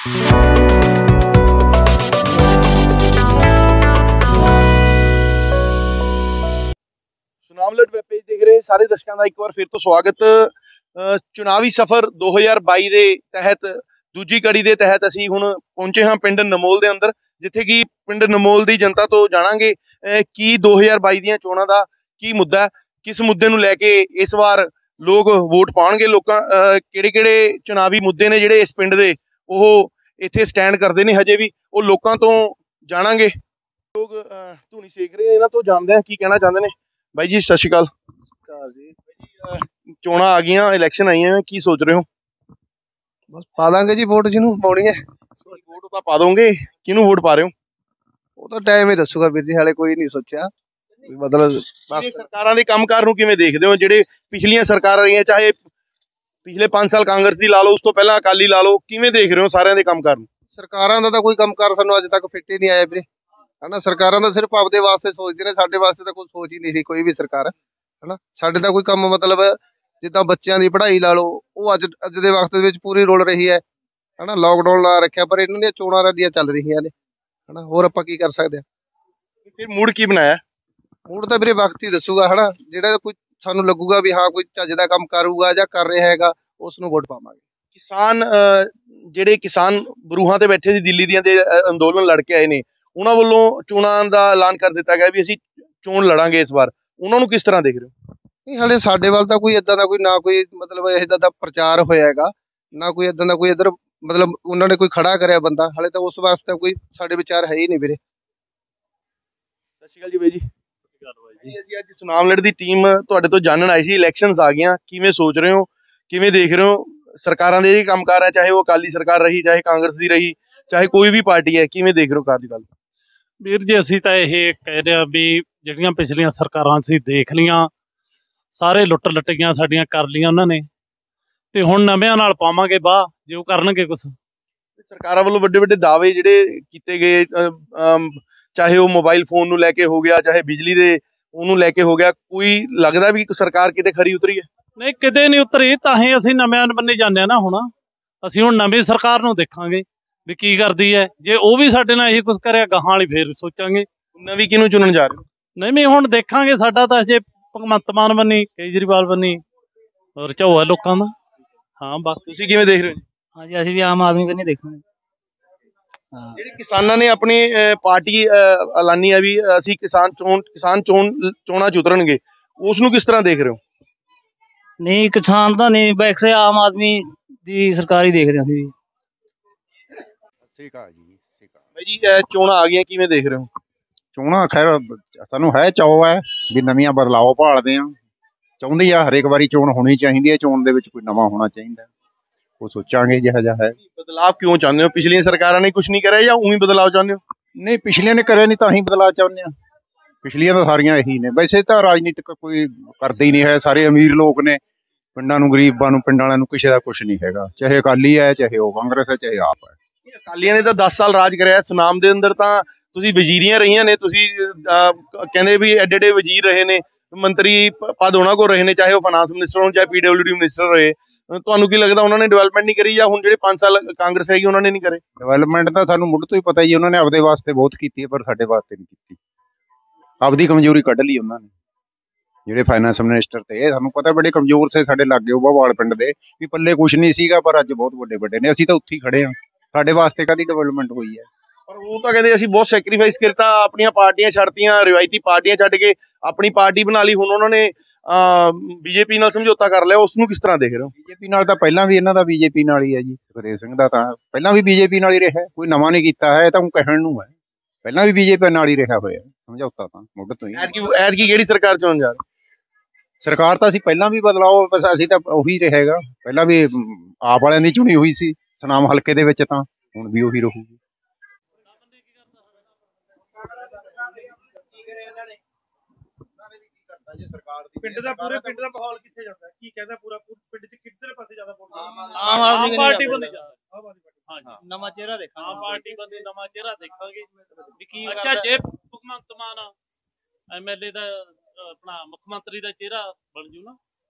ਸੁਨਾਮਲੇਟ web page ਦੇਖ ਰਹੇ ਸਾਰੇ ਦਰਸ਼ਕਾਂ ਦਾ ਇੱਕ ਵਾਰ ਫਿਰ ਤੋਂ ਸਵਾਗਤ। ਚੁਣਾਵੀ ਸਫ਼ਰ 2022 ਦੇ ਤਹਿਤ ਦੂਜੀ ਕੜੀ ਦੇ ਤਹਿਤ ਅਸੀਂ ਹੁਣ ਪਹੁੰਚੇ ਹਾਂ ਪਿੰਡ ਨਮੋਲ ਦੇ ਅੰਦਰ, ਜਿੱਥੇ ਕਿ ਪਿੰਡ ਨਮੋਲ ਦੀ ਜਨਤਾ ਤੋਂ ਜਾਣਾਂਗੇ ਕੀ 2022 ਦੀਆਂ ਚੋਣਾਂ ਦਾ ਕੀ ਮੁੱਦਾ, ਕਿਸ ਮੁੱਦੇ ਨੂੰ ਲੈ ਕੇ ਇਸ ਵਾਰ ਲੋਕ ਵੋਟ ਪਾਉਣਗੇ। ਲੋਕਾਂ ਕਿਹੜੇ ਚੁਣਾਵੀ ਮੁੱਦੇ ਨੇ ਜਿਹੜੇ ਇਸ ਪਿੰਡ ਦੇ ਉਹ ਇੱਥੇ ਸਟੈਂਡ ਕਰਦੇ ਨੇ ਹਜੇ ਵੀ, ਉਹ ਲੋਕਾਂ ਤੋਂ ਜਾਣਾਂਗੇ। ਲੋਕ ਧੂਣੀ ਸੇਕ ਰਹੇ, ਇਹਨਾਂ ਤੋਂ ਜਾਣਦੇ ਆ ਕੀ ਕਹਿਣਾ ਚਾਹੁੰਦੇ ਨੇ। ਬਾਈ ਜੀ ਸਤਿ ਸ਼੍ਰੀ ਅਕਾਲ। ਜੀ ਚੋਣਾਂ ਆ ਗਈਆਂ, ਇਲੈਕਸ਼ਨ ਆਈਆਂ, ਕੀ ਸੋਚ ਰਹੇ ਹੋ? ਬਸ ਪਾ ਦਾਂਗੇ ਜੀ ਵੋਟ ਜਿਹਨੂੰ ਪਾਉਣੀ ਹੈ। ਵੋਟ ਤਾਂ ਪਾ ਦੋਗੇ, ਕਿਹਨੂੰ ਵੋਟ ਪਾ ਰਹੇ ਹੋ? ਉਹ ਤਾਂ ਟਾਈਮ ਹੀ ਦੱਸੂਗਾ ਵੀਰ ਜੀ, ਹਾਲੇ ਕੋਈ ਨਹੀਂ ਸੋਚਿਆ। ਮਤਲਬ ਸਰਕਾਰਾਂ ਦੇ ਕੰਮਕਾਰ ਨੂੰ ਕਿਵੇਂ ਦੇਖਦੇ ਹੋ? ਜਿਹੜੇ ਪਿਛਲੀਆਂ ਸਰਕਾਰਾਂ ਰਹੀਆਂ, ਚਾਹੇ ਪਿਛਲੇ 5 ਸਾਲ ਕਾਂਗਰਸ ਦੀ ਲਾ ਲਓ, ਉਸ ਤੋਂ ਪਹਿਲਾਂ ਅਕਾਲੀ ਲਾ ਲਓ, ਕਿਵੇਂ ਦੇਖ ਰਹੇ ਹੋ ਸਾਰਿਆਂ ਦੇ ਕੰਮਕਾਰ ਨੂੰ? ਸਰਕਾਰਾਂ ਦਾ ਤਾਂ ਕੋਈ ਕੰਮਕਾਰ ਸਾਨੂੰ ਅੱਜ ਤੱਕ ਫਿੱਟ ਹੀ ਨਹੀਂ ਆਇਆ ਵੀਰੇ, ਹਨਾ। ਸਰਕਾਰਾਂ ਤਾਂ ਸਿਰਫ ਆਪਦੇ ਵਾਸਤੇ ਸੋਚਦੇ ਨੇ, ਸਾਡੇ ਵਾਸਤੇ ਤਾਂ ਕੋਈ ਸੋਚ ਹੀ ਨਹੀਂ ਸੀ ਕੋਈ ਵੀ ਸਰਕਾਰ, ਹਨਾ। ਸਾਡੇ ਤਾਂ ਕੋਈ ਕੰਮ ਮਤਲਬ ਜਿੱਦਾਂ ਬੱਚਿਆਂ ਦੀ ਪੜ੍ਹਾਈ ਲਾ ਲਓ, ਉਹ ਅੱਜ ਦੇ ਵਕਤ ਦੇ ਵਿੱਚ ਪੂਰੀ ਰੁਲ ਰਹੀ ਹੈ, ਹਨਾ। ਲੋਕਡਾਊਨ ਲਾ ਰੱਖਿਆ, ਪਰ ਇਹਨਾਂ ਦੀਆਂ ਚੋਣਾਂ ਰੱਦੀਆਂ ਚੱਲ ਰਹੀਆਂ ਨੇ, ਹਨਾ। ਹੋਰ ਆਪਾਂ ਕੀ ਕਰ ਸਕਦੇ ਹਾਂ? ਫਿਰ ਮੂਡ ਕੀ ਬਣਾਇਆ? ਮੂਡ ਤਾਂ ਵੀਰੇ ਵਕਤ ਹੀ ਦੱਸੂਗਾ, ਹਨਾ। ਜਿਹੜਾ ਕੋਈ ਸਾਨੂੰ ਲੱਗੂਗਾ ਵੀ ਹਾਂ ਕੋਈ ਚੱਜ ਦਾ ਕੰਮ ਕਰੂਗਾ ਜਾਂ ਕਰ ਰਿਹਾ ਹੈਗਾ, ਉਸ ਨੂੰ ਵੋਟ ਪਾਵਾਂਗੇ। ਕਿਸਾਨ ਜਿਹੜੇ ਕਿਸਾਨ ਬਰੂਹਾਂ ਤੇ ਬੈਠੇ ਸੀ ਦਿੱਲੀ ਦੀਆਂ ਦੇ ਅੰਦੋਲਨ ਲੜ ਕੇ ਆਏ ਨੇ, ਉਹਨਾਂ ਵੱਲੋਂ ਚੋਣਾਂ ਦਾ ਐਲਾਨ ਕਰ ਦਿੱਤਾ ਗਿਆ ਵੀ ਅਸੀਂ ਚੋਣ ਲੜਾਂਗੇ ਇਸ ਵਾਰ, ਉਹਨਾਂ ਨੂੰ ਕਿਸ ਤਰ੍ਹਾਂ ਦੇਖ ਰਹੇ ਹੋ? ਨਹੀਂ, ਹਾਲੇ ਸਾਡੇ ਵੱਲ ਤਾਂ ਕੋਈ ਏਦਾਂ ਦਾ ਕੋਈ ਨਾ ਕੋਈ ਮਤਲਬ ਇਦਾਂ ਦਾ ਪ੍ਰਚਾਰ ਹੋਇਆ ਹੈਗਾ, ਨਾ ਕੋਈ ਏਦਾਂ ਦਾ ਕੋਈ ਇੱਧਰ ਮਤਲਬ ਉਹਨਾਂ ਨੇ ਕੋਈ ਖੜਾ ਕਰਿਆ ਬੰਦਾ, ਹਾਲੇ ਤਾਂ ਉਸ ਵਾਸਤੇ ਕੋਈ ਸਾਡੇ ਵਿਚਾਰ ਹੈ ਹੀ ਨਹੀਂ ਵੀਰੇ। ਸਤਿ ਸ਼੍ਰੀ ਅਕਾਲ ਜੀ ਬਾਈ ਜੀ। ਅਸੀਂ ਅੱਜ ਸੁਨਾਮਲੇਟ ਦੀ ਟੀਮ ਤੁਹਾਡੇ ਤੋਂ ਜਾਣਨ ਆਈ ਸੀ, ਇਲੈਕਸ਼ਨਸ ਆ ਗਈਆਂ, ਕਿਵੇਂ ਸੋਚ ਰਹੇ ਹੋ, ਕਿਵੇਂ ਦੇਖ ਰਹੇ ਹੋ? ਸਰਕਾਰਾਂ ਦੇ ਇਹ ਕੰਮਕਾਰ ਹੈ, ਚਾਹੇ ਉਹ ਅਕਾਲੀ ਸਰਕਾਰ ਰਹੀ, ਚਾਹੇ ਕਾਂਗਰਸ ਦੀ ਰਹੀ, ਚਾਹੇ ਕੋਈ ਵੀ ਪਾਰਟੀ ਹੈ, ਕਿਵੇਂ ਦੇਖ ਰਹੇ ਹੋ ਕਾਰਜਕਾਲ? ਵੀਰ ਜੀ ਅਸੀਂ ਤਾਂ ਇਹ ਕਹਿ ਰਹੇ ਹਾਂ ਵੀ ਜਿਹੜੀਆਂ ਪਿਛਲੀਆਂ ਸਰਕਾਰਾਂ ਸੀ ਦੇਖ ਲੀਆਂ, ਸਾਰੇ ਲੁੱਟ ਲੁੱਟੀਆਂ ਸਾਡੀਆਂ ਕਰ ਲੀਆਂ ਉਹਨਾਂ ਨੇ, ਤੇ ਹੁਣ ਨਵਿਆਂ ਨਾਲ ਪਾਵਾਂਗੇ ਬਾਹ ਜੇ ਉਹ ਕਰਨਗੇ ਕੁਛ। ਸਰਕਾਰਾਂ ਵੱਲੋਂ ਵੱਡੇ ਵੱਡੇ ਦਾਅਵੇ ਜਿਹੜੇ ਕੀਤੇ ਗਏ, ਚਾਹੇ ਉਹ ਮੋਬਾਈਲ ਫੋਨ ਨੂੰ ਲੈ ਕੇ ਹੋ ਗਿਆ, ਚਾਹੇ ਬਿਜਲੀ ਦੇ ਉਹਨੂੰ ਲੈ ਕੇ ਹੋ ਗਿਆ, ਕੋਈ ਲੱਗਦਾ ਵੀ ਸਰਕਾਰ ਕਿਤੇ ਖਰੀ ਉਤਰੀ ਹੈ? ਨਹੀਂ, ਕਿਤੇ ਨਹੀਂ ਉਤਰੀ, ਤਾਂ ਹੀ ਅਸੀਂ ਨਵਿਆਂ ਬੰਨੇ ਜਾਂਦੇ ਹਾਂ ਨਾ। ਹੁਣ ਅਸੀਂ ਹੁਣ ਨਵੀਂ ਸਰਕਾਰ ਨੂੰ ਦੇਖਾਂਗੇ ਵੀ ਕੀ ਕਰਦੀ ਹੈ, ਜੇ ਉਹ ਵੀ ਸਾਡੇ ਨਾਲ ਇਹੀ ਕੁਛ ਕਰਿਆ ਗਾਹਾਂ ਵਾਲੀ ਫੇਰ ਸੋਚਾਂਗੇ। ਨਵੀਂ ਕਿਹਨੂੰ ਚੁਣਨ ਜਾ ਰਹੇ ਹੋ? ਨਹੀਂ ਹੁਣ ਦੇਖਾਂਗੇ, ਸਾਡਾ ਤਾਂ ਜੇ ਭਗਵੰਤ ਮਾਨ ਬੰਨੀ, ਕੇਜਰੀਵਾਲ ਬੰਨੀ ਰਝਾਓ ਹੈ ਲੋਕਾਂ ਦਾ। ਹਾਂ ਬਸ ਤੁਸੀਂ ਕਿਵੇਂ ਦੇਖ ਰਹੇ ਹੋ? ਹਾਂਜੀ ਅਸੀਂ ਵੀ ਆਮ ਆਦਮੀ ਕੰਨੀ ਦੇਖਾਂਗੇ। ਜਿਹੜੇ ਕਿਸਾਨਾਂ ਨੇ ਆਪਣੀ ਪਾਰਟੀ ਐਲਾਨੀ ਹੈ ਵੀ ਅਸੀਂ ਕਿਸਾਨ ਚੋਣਾਂ ਚ ਉਤਰਨਗੇ, ਉਸ ਨੂੰ ਕਿਸ ਤਰ੍ਹਾਂ ਦੇਖ ਰਹੇ ਹੋ? ਨਹੀਂ ਕਿਸਾਨ ਤਾਂ ਨਹੀਂ, ਵੈਸੇ ਆਮ ਆਦਮੀ ਦੀ ਸਰਕਾਰ ਹੀ ਦੇਖ ਰਹੇ ਅਸੀਂ ਵੀ। ਠੀਕ ਆ ਜੀ, ਠੀਕ ਆ ਬਾਈ ਜੀ। ਚੋਣਾਂ ਆ ਗਈਆਂ, ਕਿਵੇਂ ਦੇਖ ਰਹੇ ਹੋ? ਚੋਣਾਂ ਖੈਰ ਸਾਨੂੰ ਹੈ ਚਾਅ ਹੈ ਵੀ ਨਵੀਆਂ ਬਦਲਾਓ ਭਾਲਦੇ ਆ, ਚਾਹੁੰਦੀ ਆ ਹਰੇਕ ਵਾਰੀ ਚੋਣ ਹੋਣੀ ਚਾਹੀਦੀ ਹੈ, ਚੋਣ ਦੇ ਵਿੱਚ ਕੋਈ ਨਵਾਂ ਹੋਣਾ ਚਾਹੀਦਾ, ਉਹ ਸੋਚਾਂਗੇ ਜਿਹੋ ਜਿਹਾ ਹੈ। ਬਦਲਾਅ ਕਿਉਂ ਚਾਹੁੰਦੇ ਹੋ? ਪਿਛਲੀਆਂ ਸਰਕਾਰਾਂ ਨੇ ਕੁਝ ਨਹੀਂ ਕਰਿਆ ਜਾਂ ਉਹੀ ਬਦਲਾਅ ਚਾਹੁੰਦੇ ਹੋ? ਨਹੀਂ, ਪਿਛਲੀਆਂ ਨੇ ਕਰਿਆ ਨਹੀਂ ਤਾਂ ਹੀ ਬਦਲਾਅ ਚਾਹੁੰਦੇ ਆ। ਪਿਛਲੀਆਂ ਤਾਂ ਸਾਰੀਆਂ ਇਹੀ ਨੇ, ਵੈਸੇ ਤਾਂ ਰਾਜਨੀਤਿਕ ਕੋਈ ਕਰਦੇ ਹੀ ਨਹੀਂ ਹੈ, ਸਾਰੇ ਅਮੀਰ ਲੋਕ ਨੇ, ਪਿੰਡਾਂ ਨੂੰ ਗਰੀਬਾਂ ਨੂੰ, ਪਿੰਡ ਵਾਲਿਆਂ ਨੂੰ ਕਿਸੇ ਦਾ ਕੁਛ ਨਹੀਂ ਹੈਗਾ, ਚਾਹੇ ਅਕਾਲੀ ਹੈ, ਚਾਹੇ ਉਹ ਕਾਂਗਰਸ ਹੈ, ਚਾਹੇ ਆਪ ਹੈ। ਅਕਾਲੀਆਂ ਨੇ ਤਾਂ 10 ਸਾਲ ਰਾਜ ਕਰਿਆ ਸੁਨਾਮ ਦੇ ਅੰਦਰ, ਤਾਂ ਤੁਸੀਂ ਵਜ਼ੀਰੀਆਂ ਰਹੀਆਂ ਨੇ, ਤੁਸੀਂ ਕਹਿੰਦੇ ਵੀ ਐਡੇ ਐਡੇ ਵਜ਼ੀਰ ਰਹੇ ਨੇ, ਮੰਤਰੀ ਪਦ ਉਹਨਾਂ ਕੋਲ ਰਹੇ ਨੇ, ਚਾਹੇ ਉਹ ਫਾਈਨਾਂਸ ਮਿਨਿਸਟਰ ਹੋਣ, ਚਾਹੇ PWD ਮਿਨਿਸਟਰ ਰਹੇ। ਤੁਹਾਨੂੰ ਕੀ ਲੱਗਦਾ ਉਹਨਾਂ ਨੇ ਡਿਵੈਲਪਮੈਂਟ ਨਹੀਂ ਕਰੀ, ਜਾਂ ਹੁਣ ਜਿਹੜੇ 5 ਸਾਲ ਕਾਂਗਰਸ ਹੈਗੀ ਉਹਨਾਂ ਨੇ ਨਹੀਂ ਕਰੇ? ਡਿਵੈਲਪਮੈਂਟ ਤਾਂ ਸਾਨੂੰ ਮੁੱਢ ਤੋਂ ਹੀ ਪਤਾ ਜੀ, ਉਹਨਾਂ ਨੇ ਆਪਦੇ ਵਾਸਤੇ ਬਹੁਤ ਕੀਤੀ ਹੈ, ਪਰ ਸਾਡੇ ਵਾਸਤੇ ਨਹੀਂ ਕੀਤੀ। ਆਪਦੀ ਕਮਜ਼ੋਰੀ ਕੱਢ ਲਈ ਉਹਨਾਂ ਨੇ, ਜਿਹੜੇ ਫਾਈਨਾਂਸ ਮਿਨਿਸਟਰ ਤੇ ਸਾਨੂੰ ਪਤਾ ਬੜੇ ਕਮਜ਼ੋਰ ਸੇ ਸਾਡੇ ਲਾਗੇ ਉਬਾਵਾਲ ਪਿੰਡ ਦੇ, ਵੀ ਪੱਲੇ ਕੁਛ ਨਹੀਂ ਸੀਗਾ, ਪਰ ਅੱਜ ਬਹੁਤ ਵੱਡੇ ਵੱਡੇ ਨੇ। ਅਸੀਂ ਤਾਂ ਉੱਥੇ ਹੀ ਖੜੇ ਹਾਂ, ਸਾਡੇ ਵਾਸਤੇ ਕਾਹਦੀ ਡਿਵੈਲਪਮੈਂਟ ਹੋਈ ਹੈ? ਪਰ ਉਹ ਤਾਂ ਕਹਿੰਦੇ ਅਸੀਂ ਬਹੁਤ ਸੈਕਰੀਫਾਈਸ ਕੀਤਾ, ਆਪਣੀਆਂ ਪਾਰਟੀਆਂ ਛੱਡਤੀਆਂ, ਰਿਵਾਇਤੀ ਪਾਰਟੀਆਂ ਛੱਡ ਕੇ ਆਪਣੀ ਪਾਰਟੀ ਬਣਾ ਲਈ, ਹੁਣ ਉਹਨਾਂ ਨੇ BJP ਨਾਲ ਸਮਝੌਤਾ ਕਰ ਲਿਆ, ਉਸ ਨੂੰ ਕਿਸ ਤਰ੍ਹਾਂ ਦੇਖ ਰਹੇ ਹੋ? BJP ਨਾਲ ਤਾਂ ਪਹਿਲਾਂ ਵੀ ਇਹਨਾਂ ਦਾ BJP ਨਾਲ ਹੀ ਹੈ ਜੀ, ਸੁਖਦੇਵ ਸਿੰਘ ਦਾ ਤਾਂ ਪਹਿਲਾਂ ਵੀ BJP ਨਾਲ ਹੀ ਰਿਹਾ, ਕੋਈ ਨਵਾਂ ਨਹੀਂ ਕੀਤਾ ਹੈ, ਤਾਂ ਉਹ ਕਹਿਣ ਨੂੰ ਹੈ, ਪਹਿਲਾਂ ਵੀ BJP ਨਾਲ ਹੀ ਰਿਹਾ ਹੋਇਆ ਸਮਝੌਤਾ ਤਾਂ ਮੁੱਢ ਤੋਂ ਹੀ। ਐਤਕੀ ਕਿਹੜੀ ਸਰਕਾਰ ਚੁਣਨ ਜਾ ਰਹੇ? ਸਰਕਾਰ ਤਾਂ ਅਸੀਂ ਪਹਿਲਾਂ ਵੀ ਬਦਲਾਓ, ਬਸ ਅਸੀਂ ਤਾਂ ਉਹੀ ਰਹੇਗਾ, ਪਹਿਲਾਂ ਵੀ ਆਪ ਵਾਲਿਆਂ ਦੀ ਚੁਣੀ ਹੋਈ ਸੀ ਸੁਨਾਮ ਹਲਕੇ ਦੇ ਵਿੱਚ, ਤਾਂ ਹੁਣ ਵੀ ਉਹੀ ਰਹੂਗੀ। ਪਿੰਡ ਦਾ ਪੂਰੇ ਪਿੰਡ ਦਾ ਮਾਹੌਲ ਕਿੱਥੇ ਜਾਂਦਾ, ਕੀ ਕਹਿੰਦਾ ਪੂਰਾ ਪਿੰਡ ਚ ਕਿੱਧਰ ਪਾਸੇ ਜ਼ਿਆਦਾ ਵੋਟ? ਆਮ ਆਦਮੀ ਪਾਰਟੀ ਬੰਦੇ ਹਾਂਜੀ, ਨਵਾਂ ਚਿਹਰਾ ਦੇਖਾਂਗੇ, ਆਮ ਪਾਰਟੀ ਬੰਦੇ ਨਵਾਂ ਚਿਹਰਾ ਦੇਖਾਂਗੇ। ਕੀ ਅੱਛਾ, ਜੇ ਭਗਵੰਤ ਮਾਨ MLA ਦਾ ਆਪਣਾ ਮੁੱਖ ਮੰਤਰੀ ਦਾ ਚਿਹਰਾ ਬਣ ਜੂ ਨਾ,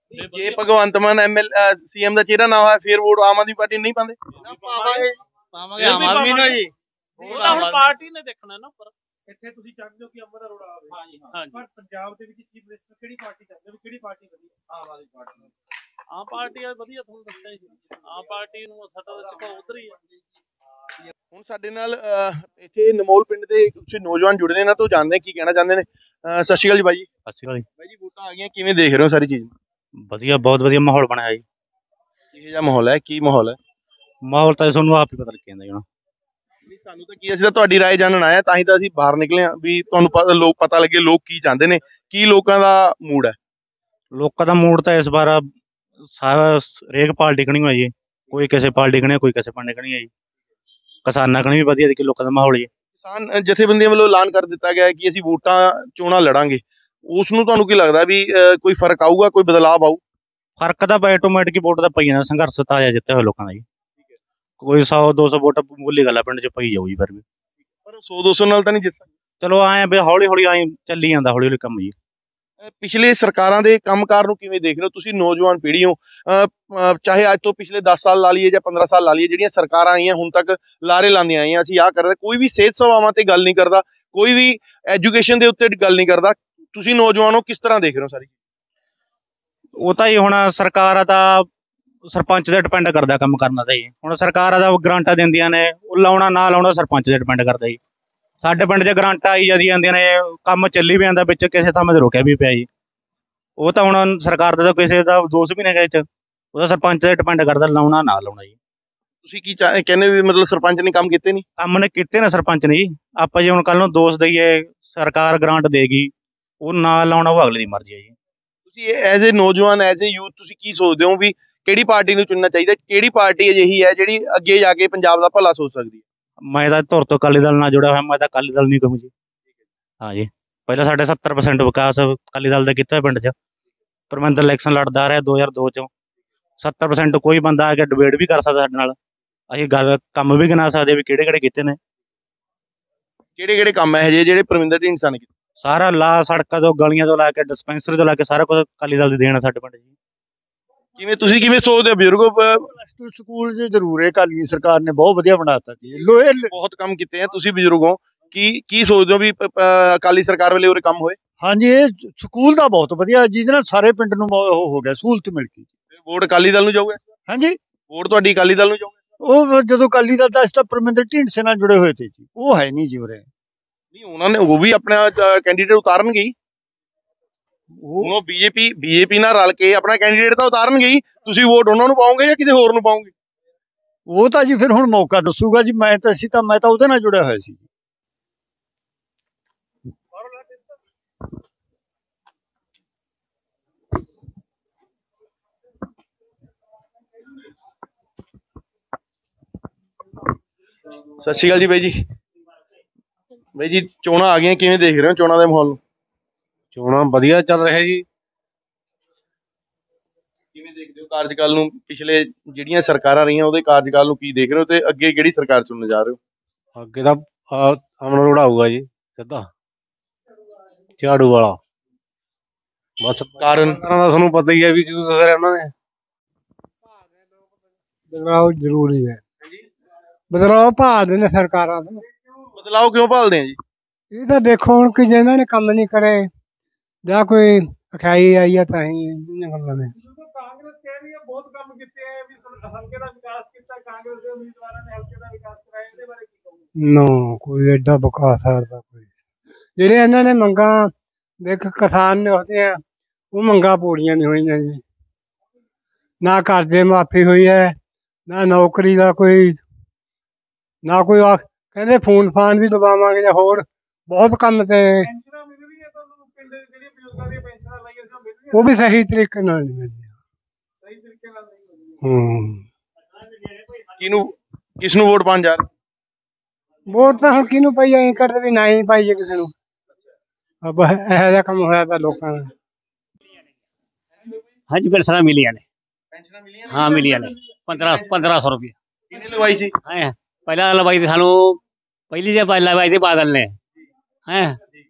ਜੇ ਭਗਵੰਤ ਮਾਨ CM ਦਾ ਚਿਹਰਾ ਨਾ ਹੋਇਆ, ਫਿਰ ਵੋਟ ਆਮ ਆਦਮੀ ਪਾਰਟੀ ਨਹੀਂ ਪਾਉਂਦੇ? ਪਾਵਾਂਗੇ ਆਮ ਆਦਮੀ ਨੂੰ ਜੀ। ਉਹ ਤਾਂ ਹੁਣ ਪਾਰਟੀ ਨੇ ਦੇਖਣਾ ਨਾ ਉੱਪਰ। ਇੱਥੇ ਤੁਸੀਂ ਚਾਹੁੰਦੇ ਹੋ ਕਿ ਅੰਮ੍ਰਿਤ ਅਰੋੜਾ ਆਵੇ, ਹਾਂਜੀ ਪਰ ਪੰਜਾਬ ਦੇ ਵਿੱਚ ਚੀਫ ਮਿਨਿਸਟਰ ਕਿਹੜੀ ਪਾਰਟੀ ਚਾਹੁੰਦੇ ਹੋ, ਕਿਹੜੀ ਪਾਰਟੀ ਵਧੀਆ? ਆਮ ਆਦਮੀ ਪਾਰਟੀ। ਆਮ ਪਾਰਟੀ ਵਧੀਆ, ਤੁਹਾਨੂੰ ਦੱਸਿਆ ਹੀ ਸੀ। ਆਮ ਪਾਰਟੀ ਨੂੰ ਸਾਡਾ ਤਾਂ ਝੁਕਾਅ ਉਧਰ ਹੀ ਆ। ਹੁਣ ਸਾਡੇ ਨਾਲ ਇੱਥੇ ਨਮੋਲ ਪਿੰਡ ਦੇ ਕੁਝ ਨੌਜਵਾਨ ਜੁੜੇ ਨੇ, ਇਹਨਾਂ ਤੋਂ ਜਾਣਦੇ ਕੀ ਕਹਿਣਾ ਚਾਹੁੰਦੇ ਨੇ। ਸਤਿ ਸ਼੍ਰੀ ਅਕਾਲ ਜੀ ਬਾਈ ਜੀ। ਸਤਿ ਸ਼੍ਰੀ ਅਕਾਲ ਜੀ। ਬਾਈ ਜੀ, ਵੋਟਾਂ ਆ ਗਈਆਂ, ਕਿਵੇਂ ਦੇਖ ਰਹੇ ਹੋ ਸਾਰੀ ਚੀਜ਼? ਵਧੀਆ, ਬਹੁਤ ਵਧੀਆ ਮਾਹੌਲ ਬਣਿਆ ਜੀ। ਕਿਹੋ ਜਿਹਾ ਮਾਹੌਲ ਹੈ, ਕੀ ਮਾਹੌਲ ਹੈ? ਮਾਹੌਲ ਤਾਂ ਤੁਹਾਨੂੰ ਆਪ ਹੀ ਪਤਾ ਲੱਗ ਜਾਂਦਾ ਜੀ ਹੁਣ। ਸਾਨੂੰ ਤਾਂ ਕੀ, ਅਸੀਂ ਤਾਂ ਤੁਹਾਡੀ ਰਾਏ ਜਾਣਨ ਆਏ, ਤਾਂ ਹੀ ਤਾਂ ਅਸੀਂ ਬਾਹਰ ਨਿਕਲੇ ਆ ਵੀ ਤੁਹਾਨੂੰ ਲੋਕ ਪਤਾ ਲੱਗੇ ਲੋਕ ਕੀ ਚਾਹੁੰਦੇ ਨੇ, ਕੀ ਲੋਕਾਂ ਦਾ ਮੂਡ ਹੈ। ਲੋਕਾਂ ਦਾ ਮੂਡ ਤਾਂ ਇਸ ਵਾਰ ਸਾਰਾ ਹਰੇਕ ਪਾਰਟੀ ਕਣੀ ਹੋਈ ਜੀ। ਕੋਈ ਕਿਸੇ ਪਾਰਟੀ ਕਣੀ, ਕੋਈ ਕਿਸੇ ਪਾਰਟੀ ਕਣੀ ਹੈ ਜੀ। ਕਿਸਾਨਾਂ ਕਣੀ ਵੀ ਵਧੀਆ ਦੇਖੀ ਲੋਕਾਂ ਦਾ ਮਾਹੌਲ ਜੀ। ਕਿਸਾਨ ਜਥੇਬੰਦੀਆਂ ਵੱਲੋਂ ਐਲਾਨ ਕਰ ਦਿੱਤਾ ਗਿਆ ਕਿ ਅਸੀਂ ਵੋਟਾਂ ਚੋਣਾਂ ਲੜਾਂਗੇ, ਉਸ ਨੂੰ ਤੁਹਾਨੂੰ ਕੀ ਲੱਗਦਾ ਵੀ ਕੋਈ ਫਰਕ ਆਊਗਾ, ਕੋਈ ਬਦਲਾਅ ਆਊ? ਫਰਕ ਤਾਂ ਆਟੋਮੈਟਿਕ ਵੋਟ ਦਾ ਪਈ ਜਾਂਦਾ, ਸੰਘਰਸ਼ ਤਾਜ਼ਾ ਜਿੱਤੇ ਹੋਏ ਲੋਕਾਂ ਦਾ ਜੀ। ਕੋਈ 100-200 ਵੋਟ ਬੋਲੀ ਗੱਲ ਆ, ਪਿੰਡ 'ਚ ਪਈ ਜਾਊ ਜੀ। ਫਿਰ ਵੀ ਪਰ 100-200 ਨਾਲ ਤਾਂ ਨਹੀਂ ਜਿੱਤ ਸਕਦੇ। ਚਲੋ ਆਏ ਵੀ ਹੌਲੀ ਹੌਲੀ ਆਏ ਚੱਲੀ ਜਾਂਦਾ, ਹੌਲੀ ਹੌਲੀ ਕੰਮ ਜੀ। ਪਿਛਲੇ ਸਰਕਾਰਾਂ ਦੇ ਕੰਮਕਾਰ ਨੂੰ ਕਿਵੇਂ ਦੇਖ ਰਹੇ ਹੋ ਤੁਸੀਂ, ਨੌਜਵਾਨ ਪੀੜ੍ਹੀ ਹੋ? ਚਾਹੇ ਅੱਜ ਤੋਂ ਪਿਛਲੇ 10 ਸਾਲ ਲਾ ਲਈਏ ਜਾਂ 15 ਸਾਲ ਲਾ ਲਈਏ, ਜਿਹੜੀਆਂ ਸਰਕਾਰਾਂ ਆਈਆਂ ਹੁਣ ਤੱਕ ਲਾਰੇ ਲਾਉਂਦੀਆਂ ਆਈਆਂ, ਅਸੀਂ ਆਹ ਕਰਦੇ, ਕੋਈ ਵੀ ਸਿਹਤ ਸੇਵਾਵਾਂ ਤੇ ਗੱਲ ਨਹੀਂ ਕਰਦਾ, ਕੋਈ ਵੀ ਐਜੂਕੇਸ਼ਨ ਦੇ ਉੱਤੇ ਗੱਲ ਨਹੀਂ ਕਰਦਾ। ਤੁਸੀਂ ਨੌਜਵਾਨ ਹੋ, ਕਿਸ ਤਰ੍ਹਾਂ ਦੇਖ ਰਹੇ ਹੋ ਸਾਰੀ? ਉਹ ਤਾਂ ਜੀ ਹੁਣ ਸਰਕਾਰ ਤਾਂ ਸਰਪੰਚ ਤੇ ਡਿਪੈਂਡ ਕਰਦਾ ਕੰਮ ਕਰਨਾ ਤਾਂ ਜੀ। ਹੁਣ ਸਰਕਾਰਾਂ ਦਾ ਗਰਾਂਟਾਂ ਦਿੰਦੀਆਂ ਨੇ, ਉਹ ਲਾਉਣਾ ਨਾ ਲਾਉਣਾ ਸਰਪੰਚ ਤੇ ਡਿਪੈਂਡ ਕਰਦਾ ਜੀ। ਸਾਡੇ ਪਿੰਡ 'ਚ ਗਰਾਂਟਾਂ ਆਈ ਜਾਂਦੀਆਂ ਨੇ, ਕੰਮ ਚੱਲੀ ਵੀ ਜਾਂਦਾ, ਵਿੱਚ ਕਿਸੇ ਥਾਂ ਤੇ ਰੁਕਿਆ ਵੀ ਪਿਆ ਜੀ। ਉਹ ਤਾਂ ਹੁਣ ਸਰਕਾਰ ਦਾ ਤਾਂ ਕਿਸੇ ਦਾ ਦੋਸ਼ ਵੀ ਨਹੀਂ ਗਾ ਇਹ 'ਚ, ਉਹ ਤਾਂ ਸਰਪੰਚ ਤੇ ਡਿਪੈਂਡ ਕਰਦਾ ਲਾਉਣਾ ਨਾ ਲਾਉਣਾ ਜੀ। ਤੁਸੀਂ ਕੀ ਕਹਿੰਦੇ ਵੀ ਮਤਲਬ ਸਰਪੰਚ ਨੇ ਕੰਮ ਕੀਤੇ ਨਹੀਂ? ਕੰਮ ਨੇ ਕੀਤੇ ਨੇ ਸਰਪੰਚ ਨੇ ਜੀ। ਆਪਾਂ ਜੇ ਹੁਣ ਕੱਲ ਨੂੰ ਦੋਸ਼ ਦਈਏ, ਸਰਕਾਰ ਗਰਾਂਟ ਦੇਗੀ, ਉਹ ਨਾ ਲਾਉਣਾ ਉਹ ਅਗਲੇ ਦੀ ਮਰਜ਼ੀ ਹੈ ਜੀ। ਤੁਸੀਂ ਐਜ਼ ਏ ਨੌਜਵਾਨ, ਐਜ਼ ਏ ਯੂਥ, ਤੁਸੀਂ ਕੀ ਸੋਚਦੇ ਹੋ ਵੀ ਕਿਹੜੀ ਪਾਰਟੀ ਨੂੰ ਚੁਣਨਾ ਚਾਹੀਦਾ? ਕਿਹੜੀ ਪਾਰਟੀ ਅਜਿਹੀ ਹੈ ਜਿਹੜੀ ਅੱਗੇ ਜਾ ਕੇ ਪੰਜਾਬ ਦਾ ਭਲਾ ਸੋਚ ਸਕਦੀ ਹੈ? ਮੈਂ ਤਾਂ ਧੁਰ ਤੋਂ ਅਕਾਲੀ ਦਲ ਨਾਲ ਜੁੜਿਆ ਹੋਇਆ, ਮੈਂ ਤਾਂ ਅਕਾਲੀ ਦਲ ਨਹੀਂ ਕਹੂੰ ਜੀ। ਹਾਂ ਜੀ, ਪਹਿਲਾਂ ਸਾਡੇ 70% ਵਿਕਾਸ ਅਕਾਲੀ ਦਲ ਦਾ ਕੀਤਾ ਪਿੰਡ 'ਚ। ਪਰਮਿੰਦਰ ਇਲੈਕਸ਼ਨ ਲੜਦਾ ਰਿਹਾ 2002 'ਚੋਂ। 70% ਕੋਈ ਬੰਦਾ ਆ ਕੇ ਡਿਬੇਟ ਵੀ ਕਰ ਸਕਦਾ ਸਾਡੇ ਨਾਲ, ਅਸੀਂ ਗੱਲ ਕੰਮ ਵੀ ਗਿਣਾ ਸਕਦੇ ਵੀ ਕਿਹੜੇ ਕਿਹੜੇ ਕੀਤੇ ਨੇ। ਕਿਹੜੇ ਕਿਹੜੇ ਕੰਮ ਹੈ ਜਿਹੜੇ ਪਰਮਿੰਦਰ ਢੀਂਡਸਾ ਨੇ ਕੀਤੇ? ਸਾਰਾ ਲਾ ਸੜਕਾਂ ਤੋਂ, ਗਲੀਆਂ ਤੋਂ ਲਾ ਕੇ, ਡਿਸਪੈਂਸਰੀ ਤੋਂ ਲਾ ਕੇ ਸਾਰਾ ਕੁਝ ਅਕਾਲੀ ਦਲ ਦੀ ਦੇਣ ਆ ਸਾਡੇ ਪਿੰਡ ਜੀ। ਤੁਸੀਂ ਕਿਵੇਂ ਸੋਚਦੇ ਹੋ ਬਜ਼ੁਰਗੋ? ਸਕੂਲ ਜੀ ਜ਼ਰੂਰ ਹੈ, ਅਕਾਲੀ ਸਰਕਾਰ ਨੇ ਬਹੁਤ ਵਧੀਆ ਬਣਾਤਾ ਜੀ। ਬਹੁਤ ਕੰਮ ਕੀਤੇ ਆ, ਤੁਸੀਂ ਬਜ਼ੁਰਗੋ ਕੀ ਸੋਚਦੇ ਹੋ ਵੀ ਅਕਾਲੀ ਸਰਕਾਰ ਵੇਲੇ ਉਰੇ ਕੰਮ ਹੋਏ? ਹਾਂਜੀ, ਇਹ ਸਕੂਲ ਦਾ ਬਹੁਤ ਵਧੀਆ, ਜਿਹਦੇ ਨਾਲ ਸਾਰੇ ਪਿੰਡ ਨੂੰ ਉਹ ਹੋ ਗਿਆ, ਸਹੂਲਤ ਮਿਲ ਗਈ। ਵੋਟ ਅਕਾਲੀ ਦਲ ਨੂੰ ਜਾਊਗਾ? ਹਾਂਜੀ, ਵੋਟ ਤੁਹਾਡੀ ਅਕਾਲੀ ਦਲ ਨੂੰ ਜਾਊਗਾ? ਉਹ ਜਦੋਂ ਅਕਾਲੀ ਦਲ ਦਾ ਇਸ ਤਾਂ ਪਰਮਿੰਦਰ ਢੀਂਡਸੇ ਨਾਲ ਜੁੜੇ ਹੋਏ ਤੇ ਜੀ, ਉਹ ਹੈ ਨਹੀਂ ਜੀ ਉਰੇ। ਨਹੀਂ, ਉਹਨਾਂ ਨੇ ਉਹ ਵੀ ਆਪਣਾ ਕੈਂਡੀਡੇਟ ਉਤਾਰਨਗੇ ਹੀ। ਉਹ ਬੀਜੇਪੀ ਨਾਲ ਰਲ ਕੇ ਆਪਣਾ ਕੈਂਡੀਡੇਟ ਤਾਂ ਉਤਾਰਨਗੇ ਹੀ, ਤੁਸੀਂ ਵੋਟ ਉਹਨਾਂ ਨੂੰ ਪਾਓਗੇ ਜਾਂ ਕਿਸੇ ਹੋਰ ਨੂੰ ਪਾਓਗੇ? ਉਹ ਤਾਂ ਜੀ ਫਿਰ ਹੁਣ ਮੌਕਾ ਦੱਸੂਗਾ ਜੀ। ਮੈਂ ਤਾਂ ਉਹਦੇ ਨਾਲ ਜੁੜਿਆ ਹੋਇਆ ਸੀ। ਸਤਿ ਸ਼੍ਰੀ ਅਕਾਲ ਜੀ ਬਾਈ ਜੀ। ਬਾਈ ਜੀ, ਚੋਣਾਂ ਆ ਗਈਆਂ, ਕਿਵੇਂ ਦੇਖ ਰਹੇ ਹੋ ਚੋਣਾਂ ਦੇ ਮਾਹੌਲ ਨੂੰ? ਚੋਣਾਂ ਵਧੀਆ ਚੱਲ ਰਿਹਾ ਜੀ। ਕਿਵੇਂ ਦੇਖਦੇ ਹੋ ਕਾਰਜਕਾਲ ਨੂੰ? ਪਿਛਲੇ ਜਿਹੜੀਆਂ ਸਰਕਾਰਾਂ ਰਹੀਆਂ ਉਹਦੇ ਕਾਰਜਕਾਲ ਨੂੰ ਕੀ ਦੇਖ ਰਹੇ ਹੋ, ਤੇ ਅੱਗੇ ਕਿਹੜੀ ਸਰਕਾਰ ਚੁਣਨ ਜਾ ਰਹੇ ਹੋ? ਅੱਗੇ ਤਾਂ ਅਮਨ ਅਰੋੜਾ ਆਊਗਾ ਜੀ, ਸਿੱਧਾ ਝਾੜੂ ਵਾਲਾ। ਬਸ ਕਾਰਨ ਦਾ ਤੁਹਾਨੂੰ ਪਤਾ ਹੀ ਹੈ ਵੀ ਕੀ ਕਰਿਆ ਉਹਨਾਂ ਨੇ। ਬਦਲਾਅ ਜ਼ਰੂਰੀ ਹੈ। ਬਦਲਾਅ ਭਾਲਦੇ ਨੇ ਸਰਕਾਰਾਂ ਤੋਂ। ਬਦਲਾਅ ਕਿਉਂ ਭਾਲਦੇ ਆ ਜੀ? ਇਹ ਤਾਂ ਦੇਖੋ ਹੁਣ ਕਿ ਜੇ ਇਹਨਾਂ ਨੇ ਕੰਮ ਨਹੀਂ ਕਰੇ ਜਾਂ ਕੋਈ ਅਖਾਈ ਆਈ ਆ, ਤਾਂ ਹੀ ਇਹਨਾਂ ਗੱਲਾਂ ਨੇ। ਕਾਂਗਰਸ ਕਹਿ ਰਹੀ ਹੈ ਬਹੁਤ ਕੰਮ ਕੀਤੇ ਆ, ਵੀ ਹਲਕੇ ਦਾ ਵਿਕਾਸ ਕੀਤਾ, ਕਾਂਗਰਸ ਦੇ ਉਮੀਦਵਾਰਾਂ ਨੇ ਹਲਕੇ ਦਾ ਵਿਕਾਸ ਕਰਾਇਆ, ਇਹਦੇ ਬਾਰੇ ਕੀ ਕਹੋਗੇ? ਨਾ, ਕੋਈ ਐਡਾ ਵਿਕਾਸ ਦਾ ਕੋਈ। ਜਿਹੜੇ ਇਹਨਾਂ ਨੇ ਮੰਗਾਂ ਦੇਖ ਕਿਸਾਨ ਨੇ ਉਹਦੇ ਆ, ਉਹ ਮੰਗਾਂ ਪੂਰੀਆਂ ਨਹੀਂ ਹੋਈਆਂ ਜੀ। ਨਾ ਕਰਜ਼ੇ ਮਾਫੀ ਹੋਈ ਹੈ, ਨਾ ਨੌਕਰੀ ਦਾ ਕੋਈ, ਨਾ ਕੋਈ ਕਹਿੰਦੇ ਫੋਨ ਫਾਨ ਵੀ ਦਬਾਵਾਂਗੇ ਜਾਂ ਹੋਰ ਬਹੁਤ ਕੰਮ ਤੇ। ਪੈਨਸ਼ਨਾਂ ਮਿਲ ਰਹੀਆਂ ਤੁਹਾਨੂੰ ਪਿੰਡ ਦੇ, ਜਿਹੜੀਆਂ ਬਜ਼ੁਰਗਾਂ ਦੀਆਂ ਪੈਨਸ਼ਨਾਂ ਲਾਈਆਂ ਸੀ, ਮਿਲ ਰਹੀਆਂ? ਉਹ ਵੀ ਸਹੀ ਤਰੀਕੇ ਨਾਲ ਨਹੀਂ ਮਿਲਦੀਆਂ। ਸਹੀ ਤਰੀਕੇ ਨਾਲ ਨਹੀਂ ਮਿਲਦੀਆਂ। ਕਿਸ ਨੂੰ ਵੋਟ ਪਾਉਣ ਜਾ ਰਹੇ? ਵੋਟ ਤਾਂ ਹੁਣ ਕਿਹਨੂੰ ਪਾਈ, ਐਂ ਕਰਦੇ ਵੀ ਨਾ ਹੀ ਪਾਈਏ ਕਿਸੇ ਨੂੰ। ਇਹੋ ਜਿਹਾ ਕੰਮ ਹੋਇਆ ਪਿਆ ਲੋਕਾਂ ਦਾ। ਹਾਂਜੀ, ਪੈਨਸ਼ਨਾਂ ਮਿਲੀਆਂ ਨੇ। ਪੈਨਸ਼ਨਾਂ ਮਿਲੀਆਂ? ਹਾਂ ਮਿਲੀਆਂ ਨੇ, 1500 ਰੁਪਏ। ਕਿਹਨੇ ਲਵਾਈ ਸੀ? ਪਹਿਲਾਂ ਲਵਾਈ ਸੀ ਸਾਨੂੰ, ਪਹਿਲੀ ਜੇ ਲਵਾਈ ਸੀ ਬਾਦਲ ਨੇ,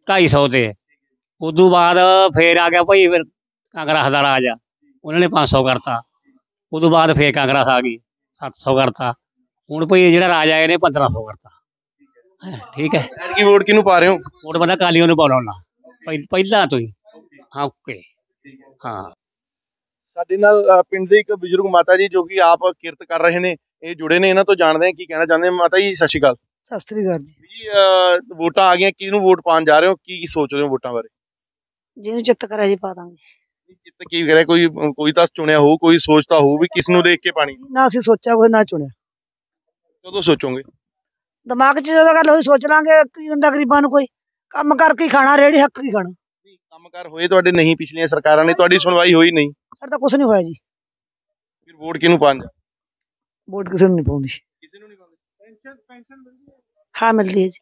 250 ਤੇ। ਉਦੋਂ ਬਾਅਦ ਫੇਰ ਆ ਗਿਆ ਭਾਈ, ਫਿਰ ਕਾਂਗਰਸ ਦਾ ਰਾਜ ਆ, ਉਹਨਾਂ ਨੇ 500 ਕਰਤਾ। ਉਦੋਂ ਬਾਅਦ ਫੇਰ ਕਾਂਗਰਸ ਆ ਗਈ, 700 ਕਰਤਾ। ਹੁਣ ਭਈ ਜਿਹੜਾ ਰਾਜ ਆਏ ਨੇ 1500 ਕਰਤਾ। ਠੀਕ ਹੈ। ਐਤਕੀ ਵੋਟ ਕਿਹਨੂੰ ਪਾ ਰਹੇ ਹੋ? ਵੋਟ ਬੰਦਾ ਕਾਲੀਆਂ ਨੂੰ ਪਾਉਣਾ ਹੁੰਦਾ ਪਹਿਲਾਂ ਤੋਂ ਹੀ। ਹਾਂ ਓਕੇ। ਹਾਂ ਸਾਡੇ ਨਾਲ ਪਿੰਡ ਦੇ ਇੱਕ ਬਜ਼ੁਰਗ ਮਾਤਾ ਜੀ ਜੋ ਕਿ ਆਪ ਕਿਰਤ ਕਰ ਰਹੇ ਨੇ, ਇਹ ਜੁੜੇ ਨੇ, ਇਹਨਾਂ ਤੋਂ ਜਾਣਦੇ ਆ ਕੀ ਕਹਿਣਾ ਚਾਹੁੰਦੇ। ਮਾਤਾ ਜੀ ਸਤਿ ਸ਼੍ਰੀ ਅਕਾਲ। ਸਤਿ ਸ੍ਰੀ ਅਕਾਲ ਜੀ। ਜੀ ਵੋਟਾਂ ਆ ਗਈਆਂ, ਕਿਹਨੂੰ ਵੋਟ ਪਾਉਣ ਜਾ ਰਹੇ ਹੋ, ਕੀ ਸੋਚ ਰਹੇ ਹੋ ਵੋਟਾਂ ਬਾਰੇ? ਜਿਹਨੂੰ ਚਿੱਤ ਕਰਿਆ ਜੀ ਪਾ ਦਾਂਗੇ। ਚਿੱਤ ਕੀ ਕਰੇ, ਕੋਈ ਤਾਂ ਚੁਣਿਆ ਹੋਊ, ਕੋਈ ਸੋਚਤਾ ਹੋਊ ਵੀ ਕਿਸ ਨੂੰ ਦੇਖ ਕੇ ਪਾਣੀ? ਨਾ ਅਸੀਂ ਸੋਚਿਆ ਕੋਈ, ਨਾ ਚੁਣਿਆ। ਕਦੋਂ ਸੋਚੋਗੇ? ਦਿਮਾਗ 'ਚ ਜਦੋਂ ਗੱਲ ਹੋਈ ਸੋਚ ਲਾਂਗੇ। ਕੀ ਹੁੰਦਾ ਗਰੀਬਾਂ ਨੂੰ, ਕੋਈ ਕੰਮ ਕਰਕੇ ਹੀ ਖਾਣਾ, ਰੇੜੀ ਹੱਕ ਹੀ ਖਾਣਾ। ਕੰਮਕਾਰ ਹੋਏ ਤੁਹਾਡੇ? ਨਹੀਂ, ਪਿਛਲੀਆਂ ਸਰਕਾਰਾਂ ਨੇ ਤੁਹਾਡੀ ਸੁਣਵਾਈ ਹੋਈ ਨਹੀਂ? ਸਾਡਾ ਤਾਂ ਕੁਛ ਨਹੀਂ ਹੋਇਆ ਜੀ। ਫਿਰ ਵੋਟ ਕਿਹਨੂੰ ਪਾਉਣ ਜਾ? ਵੋਟ ਕਿਸੇ ਨੂੰ ਨਹੀਂ ਪਾਉਂਦੀ। ਕਿਸੇ ਨੂੰ ਨਹੀਂ ਪਾਉਂਦੇ? ਪੈਨਸ਼ਨ ਮਿਲਦੀ ਹੈ? ਹਾਂ ਮਿਲਦੀ ਹੈ ਜੀ।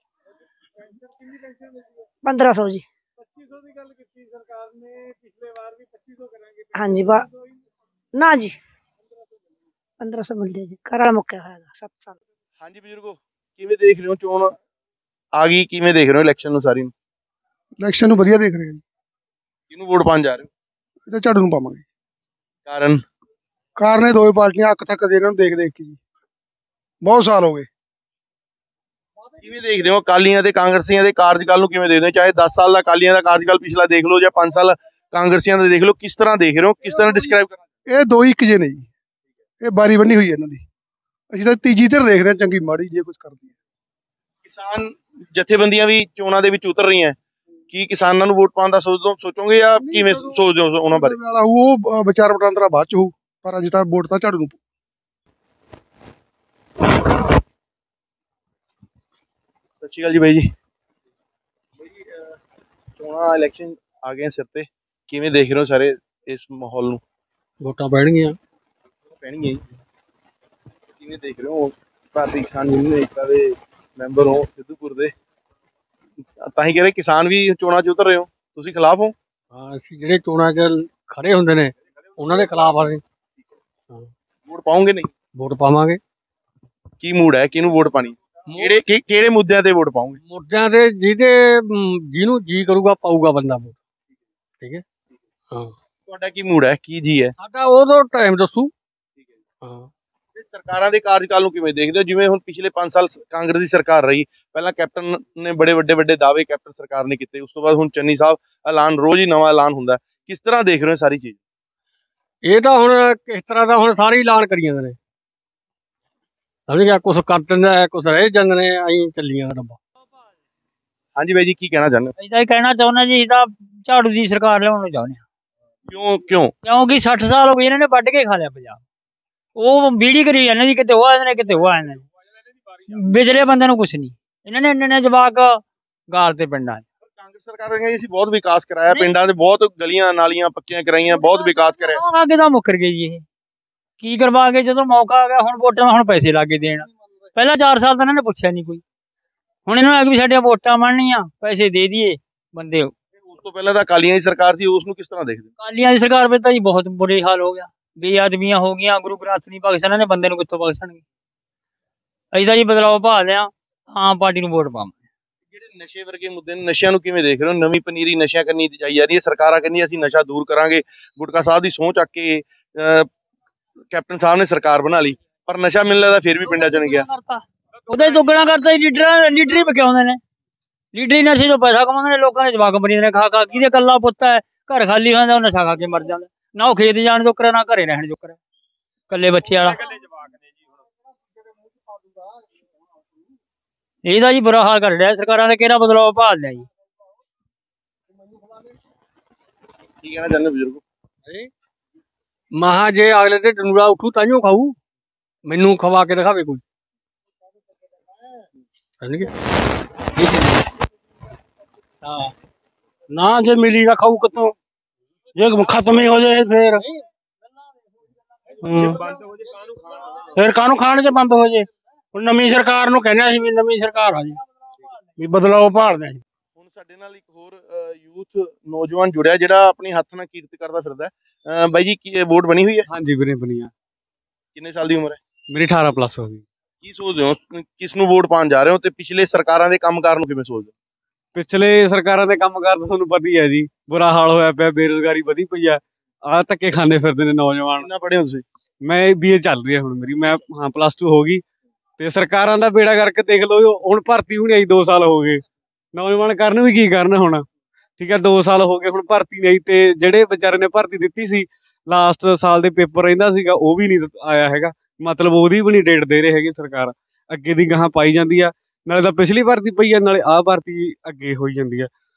ਕਿੰਨੀ ਪੈਨਸ਼ਨ ਮਿਲਦੀ ਹੈ? 1500 ਜੀ। 2500 ਦੀ ਗੱਲ ਕੀਤੀ ਸਰਕਾਰ ਨੇ, ਪਿਛਲੇ ਵਾਰ ਵੀ 2500 ਕਰਾਂਗੇ। ਹਾਂਜੀ ਨਾ ਜੀ 1500 ਮਿਲਦੀ ਹੈ ਜੀ। ਘਰ ਵਾਲਾ ਮੁੱਕਿਆ ਹੋਇਆ 7 ਸਾਲ। ਹਾਂਜੀ ਬਜ਼ੁਰਗੋ, ਕਿਵੇਂ ਦੇਖ ਰਹੇ ਹੋ ਚੋਣ ਆ ਗਈ, ਕਿਵੇਂ ਦੇਖ ਰਹੇ ਹੋ ਇਲੈਕਸ਼ਨ ਨੂੰ? ਸਾਰੀ ਨੂੰ ਇਲੈਕਸ਼ਨ ਨੂੰ ਵਧੀਆ ਦੇਖ ਰਹੇ ਹਾਂ। ਕਿਹਨੂੰ ਵੋਟ ਪਾਉਣ ਜਾ ਰਹੇ ਹੋ? ਇਹ ਤਾਂ ਝਾੜੂ ਨੂੰ ਪਾਵਾਂਗੇ। ਕਾਰਨ ਇਹ ਦੋਵੇਂ ਪਾਰਟੀਆਂ ਅੱਖ ਤੱਕ ਇਹਨਾਂ ਨੂੰ ਦੇਖ ਦੇਖ ਕੇ ਜੀ ਬਹੁਤ ਸਾਲ ਹੋ ਗਏ। ਕਿਵੇਂ ਦੇਖਦੇ ਹੋ ਅਕਾਲੀਆਂ ਤੇ ਕਾਂਗਰਸੀਆਂ ਦੇ ਕਾਰਜਕਾਲ ਨੂੰ? ਕਿਵੇਂ ਦੇਖਦੇ ਹੋ? ਚਾਹੇ 10 ਸਾਲ ਦਾ ਅਕਾਲੀਆਂ ਦਾ ਕਾਰਜਕਾਲ ਪਿਛਲਾ ਦੇਖ ਲਓ ਜਾਂ 5 ਸਾਲ ਕਾਂਗਰਸੀਆਂ ਦਾ ਦੇਖ ਲਓ, ਕਿਸ ਤਰ੍ਹਾਂ ਦੇਖ ਰਹੇ ਹੋ, ਕਿਸ ਤਰ੍ਹਾਂ ਡਿਸਕ੍ਰਾਈਬ ਕਰਨਾ? ਇਹ ਦੋ ਹੀ ਇੱਕ ਜੇ ਨੇ ਜੀ, ਇਹ ਬਾਰੀ ਬੰਨੀ ਹੋਈ ਹੈ ਇਹਨਾਂ ਦੀ। ਅਸੀਂ ਤਾਂ ਤੀਜੀ ਧਿਰ ਦੇਖਦੇ ਹਾਂ, ਚੰਗੀ ਮਾੜੀ ਜੇ ਕੁਝ ਕਰਦੀ ਹੈ। ਕਿਸਾਨ ਜਥੇਬੰਦੀਆਂ ਵੀ ਚੋਣਾਂ ਦੇ ਵਿੱਚ ਉਤਰ ਰਹੀਆਂ, ਕੀ ਕਿਸਾਨਾਂ ਨੂੰ ਵੋਟ ਪਾਉਣ ਦਾ ਸੋਚੋਗੇ ਜਾਂ ਕਿਵੇਂ ਸੋਚਦੇ ਹੋ ਉਹਨਾਂ ਬਾਰੇ? ਉਹ ਵਿਚਾਰ ਵਟਾਂਦਰਾ ਬਾਅਦ ਚ ਹੋਊ, ਪਰ ਅਜੇ ਤਾਂ ਵੋਟ ਤਾਂ ਝਾੜੂ ਨੂੰ। ਸਤਿ ਸ਼੍ਰੀ ਅਕਾਲ ਜੀ ਬਾਈ ਜੀ। ਚੋਣਾਂ ਇਲੈਕਸ਼ਨ ਆ ਗਏ ਸਿਰ ਤੇ, ਕਿਵੇਂ ਦੇਖ ਰਹੇ ਹੋ ਸਾਰੇ ਇਸ ਮਾਹੌਲ ਨੂੰ? ਵੋਟਾਂ ਪੈਣਗੀਆਂ ਜੀ, ਕਿਵੇਂ ਦੇਖ ਰਹੇ ਹੋ? ਭਾਰਤੀ ਕਿਸਾਨ ਯੂਨੀਅਨ ਏਕਤਾ ਦੇ ਮੈਂਬਰ ਹੋ ਸਿੱਧੂਪੁਰ ਦੇ, ਤਾਂ ਹੀ ਕਹ ਰਹੇ ਕਿਸਾਨ ਵੀ ਚੋਣਾਂ 'ਚ ਉਤਰ ਰਹੇ ਹੋ, ਤੁਸੀਂ ਖਿਲਾਫ ਹੋ? ਹਾਂ, ਅਸੀਂ ਜਿਹੜੇ ਚੋਣਾਂ 'ਚ ਖੜੇ ਹੁੰਦੇ ਨੇ ਉਹਨਾਂ ਦੇ ਖਿਲਾਫ ਅਸੀਂ। ਵੋਟ ਪਾਉਂਗੇ? ਨਹੀਂ ਵੋਟ ਪਾਵਾਂਗੇ। ਕੀ ਮੂਡ ਹੈ, ਕਿਹਨੂੰ ਵੋਟ ਪਾਣੀ? ਕਿਹੜੇ ਮੁੱਦਿਆਂ ਤੇ ਵੋਟ ਪਾਉਂਗੇ? ਮੁੱਦਿਆਂ ਤੇ ਜਿਹਨੂੰ ਜੀ ਕਰੂਗਾ ਪਾਊਗਾ ਬੰਦਾ ਵੋਟ। ਠੀਕ ਹੈ। ਹਾਂ, ਤੁਹਾਡਾ ਕੀ ਮੂਡ ਹੈ, ਕੀ ਜੀ ਹੈ? ਸਾਡਾ ਉਦੋਂ ਟਾਈਮ ਦੱਸੂ। ਹਾਂ, ਸਰਕਾਰਾਂ ਦੇ ਕਾਰਜਕਾਲ ਨੂੰ ਕਿਵੇਂ ਦੇਖਦੇ ਹੋ? ਜਿਵੇਂ ਹੁਣ ਪਿਛਲੇ 5 ਸਾਲ ਕਾਂਗਰਸ ਦੀ ਸਰਕਾਰ ਰਹੀ, ਪਹਿਲਾਂ ਕੈਪਟਨ ਨੇ ਬੜੇ ਵੱਡੇ ਦਾਅਵੇ ਕੈਪਟਨ ਸਰਕਾਰ ਨੇ ਕੀਤੇ, ਉਸ ਤੋਂ ਬਾਅਦ ਹੁਣ ਚੰਨੀ ਸਾਹਿਬ ਐਲਾਨ, ਰੋਜ਼ ਹੀ ਨਵਾਂ ਐਲਾਨ ਹੁੰਦਾ, ਕਿਸ ਤਰ੍ਹਾਂ ਦੇਖ ਰਹੇ ਹੋ ਸਾਰੀ ਚੀਜ਼? ਇਹ ਤਾਂ ਹੁਣ ਕਿਸ ਤਰ੍ਹਾਂ ਦਾ ਹੁਣ ਸਾਰੇ ਐਲਾਨ ਕਰੀ ਜਾਂਦੇ ਨੇ, ਸਮਝ ਗਿਆ, ਕੁਛ ਕਰ ਦਿੰਦਾ, ਕੁਛ ਰਹਿ ਜਾਂਦੇ ਨੇ, ਐਂ ਚੱਲੀ ਜਾਂਦਾ ਡੱਬਾ। ਹਾਂਜੀ ਬਾਈ ਜੀ, ਕੀ ਕਹਿਣਾ ਚਾਹੁੰਦੇ ਹੋ? ਅਸੀਂ ਤਾਂ ਇਹ ਕਹਿਣਾ ਚਾਹੁੰਦੇ ਜੀ, ਤਾਂ ਝਾੜੂ ਦੀ ਸਰਕਾਰ ਲਿਆਉਣ ਨੂੰ ਚਾਹੁੰਦੇ ਹਾਂ। ਕਿਉਂਕਿ 60 ਸਾਲ ਹੋ ਗਏ ਇਹਨਾਂ ਨੇ ਵੱਢ ਕੇ ਖਾ ਲਿਆ ਪੰਜਾਬ। ਉਹ ਬੀੜੀ ਕਰੀ ਜਾਂਦੇ ਜੀ, ਕਿਤੇ ਉਹ ਆ ਜਾਂਦੇ ਨੇ, ਕਿਤੇ ਉਹ ਆ ਜਾਂਦੇ ਨੇ, ਵਿਚਲੇ ਬੰਦੇ ਨੂੰ ਕੁਛ ਨਹੀਂ। ਇਹਨਾਂ ਨੇ ਇੰਨੇ ਜਵਾਕ ਗਾਲ ਤੇ ਪਿੰਡਾਂ 'ਚ। ਕਾਂਗਰਸ ਸਰਕਾਰ ਕਹਿੰਦੀ ਅਸੀਂ ਬਹੁਤ ਵਿਕਾਸ ਕਰਾਇਆ, ਪਿੰਡਾਂ ਦੇ ਬਹੁਤ ਗਲੀਆਂ ਨਾਲੀਆਂ ਪੱਕੀਆਂ ਕਰਾਈਆਂ, ਬਹੁਤ ਵਿਕਾਸ ਕਰਿਆ। ਅੱਗੇ ਤਾਂ ਮੁੱਕਰ ਗਏ ਜੀ, ਇਹ ਕੀ ਕਰਵਾ ਕੇ ਜਦੋਂ ਮੌਕਾ ਆ ਗਿਆ, ਹੁਣ ਵੋਟਾਂ ਹੁਣ ਪੈਸੇ ਲਾ ਕੇ ਦੇਣ। ਪਹਿਲਾਂ 4 ਸਾਲ ਤਾਂ ਇਹਨਾਂ ਨੇ ਪੁੱਛਿਆ ਨਹੀਂ ਕੋਈ, ਹੁਣ ਇਹਨਾਂ ਨੂੰ ਆ ਕੇ ਵੀ ਸਾਡੀਆਂ ਵੋਟਾਂ ਬਣਨੀਆਂ, ਪੈਸੇ ਦੇ ਦਈਏ ਬੰਦੇ। ਉਸ ਤੋਂ ਪਹਿਲਾਂ ਤਾਂ ਅਕਾਲੀਆਂ ਦੀ ਸਰਕਾਰ ਸੀ, ਉਸ ਨੂੰ ਕਿਸ ਤਰ੍ਹਾਂ ਦੇਖਦੇ? ਅਕਾਲੀਆਂ ਦੀ ਸਰਕਾਰ ਵਿੱਚ ਤਾਂ ਜੀ ਬਹੁਤ ਬੁਰੇ ਹਾਲ ਹੋ ਗਿਆ, ਬੇਅਦਬੀਆਂ ਹੋ ਗਈਆਂ, ਗੁਰੂ ਗ੍ਰੰਥ ਨਹੀਂ ਬਖਸ਼ਣਾ ਨੇ, ਬੰਦੇ ਨੂੰ ਕਿੱਥੋਂ ਬਖਸ਼ਣਗੇ? ਅਸੀਂ ਤਾਂ ਜੀ ਬਦਲਾਅ ਭਾਲ ਲਿਆ, ਆਮ ਪਾਰਟੀ ਨੂੰ ਵੋਟ ਪਾਵਾਂਗੇ। ਜਿਹੜੇ ਨਸ਼ੇ ਵਰਗੇ ਮੁੱਦੇ ਨੇ, ਨਸ਼ਿਆਂ ਨੂੰ ਕਿਵੇਂ ਦੇਖ ਰਹੇ ਹੋ? ਨਵੀਂ ਪਨੀਰੀ ਨਸ਼ਿਆਂ ਕਰਨੀ ਜਾਈ ਜਾ ਰਹੀ ਹੈ, ਸਰਕਾਰਾਂ ਕਹਿੰਦੀਆਂ ਅਸੀਂ ਨਸ਼ਾ ਦੂਰ ਕਰਾਂਗੇ, ਗੁਟਕਾ ਸਾਹਿਬ ਦੀ ਸਹੁੰ ਚੱਕ ਕੇ ਕੈਪਟਨ ਸਾਹਿਬ ਨੇ ਸਰਕਾਰ ਬਣਾ ਲਈ, ਪਰ ਨਸ਼ਾ ਮੈਨੂੰ ਲੱਗਦਾ ਫਿਰ ਵੀ ਪਿੰਡਾਂ 'ਚ ਨਹੀਂ ਗਿਆ। ਉਹਦਾ ਹੀ ਦੁੱਗਣਾ ਕਰਤਾ ਜੀ, ਲੀਡਰ ਹੀ ਬਕਿਆਉਂਦੇ ਨੇ, ਲੀਡਰ ਹੀ ਨਸ਼ੇ 'ਚੋਂ ਪੈਸਾ ਕਮਾਉਂਦੇ ਨੇ, ਲੋਕਾਂ ਦੇ ਜਵਾਕ ਬਣੀ ਨੇ ਖਾ ਖਾ। ਕਿਹਦੇ ਇਕੱਲਾ ਪੁੱਤ ਹੈ, ਘਰ ਖਾਲੀ ਹੋ ਜਾਂਦਾ, ਉਹ ਨਸ਼ਾ ਖਾ ਕੇ ਮਰ ਜਾਂਦਾ, ਨਾ ਉਹ ਖੇਤ ਜਾਣ ਜੋਕਰਾ, ਨਾ ਘਰੇ ਰਹਿਣ ਜੋਕਰਾ, ਇਕੱਲੇ ਬੱਚੇ ਵਾਲਾ। ਇਹਦਾ ਜੀ ਬੁਰਾ ਹਾਲ ਕਰ ਰਿਹਾ ਸਰਕਾਰਾਂ ਨੇ, ਕਿਹੜਾ ਬਦਲਾਅ ਭਾਲ ਲਿਆ ਜੀ। ਕੀ ਕਹਿਣਾ ਚਾਹੁੰਦੇ ਬਜ਼ੁਰਗੋ? ਮਹਾ ਜੇ ਅਗਲੇ ਤੇ ਡੰਗੂਰਾ ਉੱਠੂ ਤਾਂਹੀਓ ਖਾਊ, ਮੈਨੂੰ ਖਵਾ ਕੇ ਦਿਖਾਵੇ ਕੋਈ। ਹਾਂ, ਨਾ ਜੇ ਮਿਲੀ ਨਾ ਖਾਊ ਕਿਤੋਂ, ਜੇ ਖਤਮ ਹੀ ਹੋ ਜਾਏ ਫਿਰ ਕਾਹਨੂੰ ਖਾਣ ਜੇ ਬੰਦ ਹੋ ਜੇ। ਹੁਣ ਨਵੀਂ ਸਰਕਾਰ ਨੂੰ ਕਹਿੰਦੇ ਸੀ ਵੀ ਨਵੀਂ ਸਰਕਾਰ ਆ ਜੀ, ਵੀ ਬਦਲਾਓ ਭਾਲਦੇ ਸੀ। ਹੁਣ ਸਾਡੇ ਨਾਲ ਇੱਕ ਹੋਰ ਯੂਥ ਨੌਜਵਾਨ ਜੁੜਿਆ ਜਿਹੜਾ ਆਪਣੀ ਹੱਥ ਨਾਲ ਕੀਰਤ ਕਰਦਾ ਫਿਰਦਾ। ਬਾਈ ਜੀ, ਕੀ ਵੋਟ ਬਣੀ ਹੋਈ ਹੈ? ਹਾਂਜੀ ਵੀਰੇ, ਬਣੀ ਆ। ਕਿੰਨੇ ਸਾਲ ਦੀ ਉਮਰ ਹੈ? ਮੇਰੀ 18 ਪਲੱਸ ਹੋ ਗਈ। ਕੀ ਸੋਚਦੇ ਹੋ, ਕਿਸ ਨੂੰ ਵੋਟ ਪਾਉਣ ਜਾ ਰਹੇ ਹੋ, ਤੇ ਪਿਛਲੇ ਸਰਕਾਰਾਂ ਦੇ ਕੰਮਕਾਰ ਨੂੰ ਕਿਵੇਂ ਸੋਚਦੇ ਹੋ? ਪਿਛਲੇ ਸਰਕਾਰਾਂ ਦੇ ਕੰਮਕਾਰ ਤਾਂ ਤੁਹਾਨੂੰ ਪਤਾ ਹੀ ਹੈ ਜੀ, ਬੁਰਾ ਹਾਲ ਹੋਇਆ ਪਿਆ, ਬੇਰੁਜ਼ਗਾਰੀ ਵਧੀ ਪਈ ਆ, ਆਹ ਧੱਕੇ ਖਾਂਦੇ ਫਿਰਦੇ ਨੇ ਨੌਜਵਾਨ। ਕਿੰਨਾ ਪੜ੍ਹੇ ਹੋ ਤੁਸੀਂ? ਮੈਂ BA ਚੱਲ ਰਹੀ ਹੈ ਹੁਣ ਮੇਰੀ, ਮੈਂ ਹਾਂ +2 ਹੋ ਗਈ, ਤੇ ਸਰਕਾਰਾਂ ਦਾ ਬੇੜਾ ਕਰਕੇ ਦੇਖ ਲਓ, ਹੁਣ ਭਰਤੀ ਵੀ ਨਹੀਂ ਆਈ, 2 ਸਾਲ ਹੋ ਗਏ। ਨੌਜਵਾਨ ਕਰਨ ਵੀ ਕੀ ਕਰਨ ਹੁਣ, ਠੀਕ ਹੈ। 2 ਸਾਲ ਹੋ ਗਏ ਹੁਣ ਭਰਤੀ ਨਹੀਂ ਆਈ, ਤੇ ਜਿਹੜੇ ਵਿਚਾਰੇ ਨੇ ਭਰਤੀ ਦਿੱਤੀ ਸੀ ਲਾਸਟ ਸਾਲ ਦੇ ਪੇਪਰ ਰਹਿੰਦਾ ਸੀਗਾ, ਉਹ ਵੀ ਨਹੀਂ ਆਇਆ ਹੈਗਾ। ਮਤਲਬ ਉਹਦੀ ਵੀ ਨਹੀਂ ਡੇਟ ਦੇ ਰਹੇ ਹੈਗੇ ਸਰਕਾਰ, ਅੱਗੇ ਦੀ ਗਾਹਾਂ ਪਾਈ ਜਾਂਦੀ ਆ। ਨਾਲੇ ਤਾਂ ਪਿਛਲੀ ਭਰਤੀ ਪਈ ਆ, ਨਾਲੇ ਆਹ ਭਰਤੀ ਅੱਗੇ ਹੋਈ ਜਾਂਦੀ ਆ,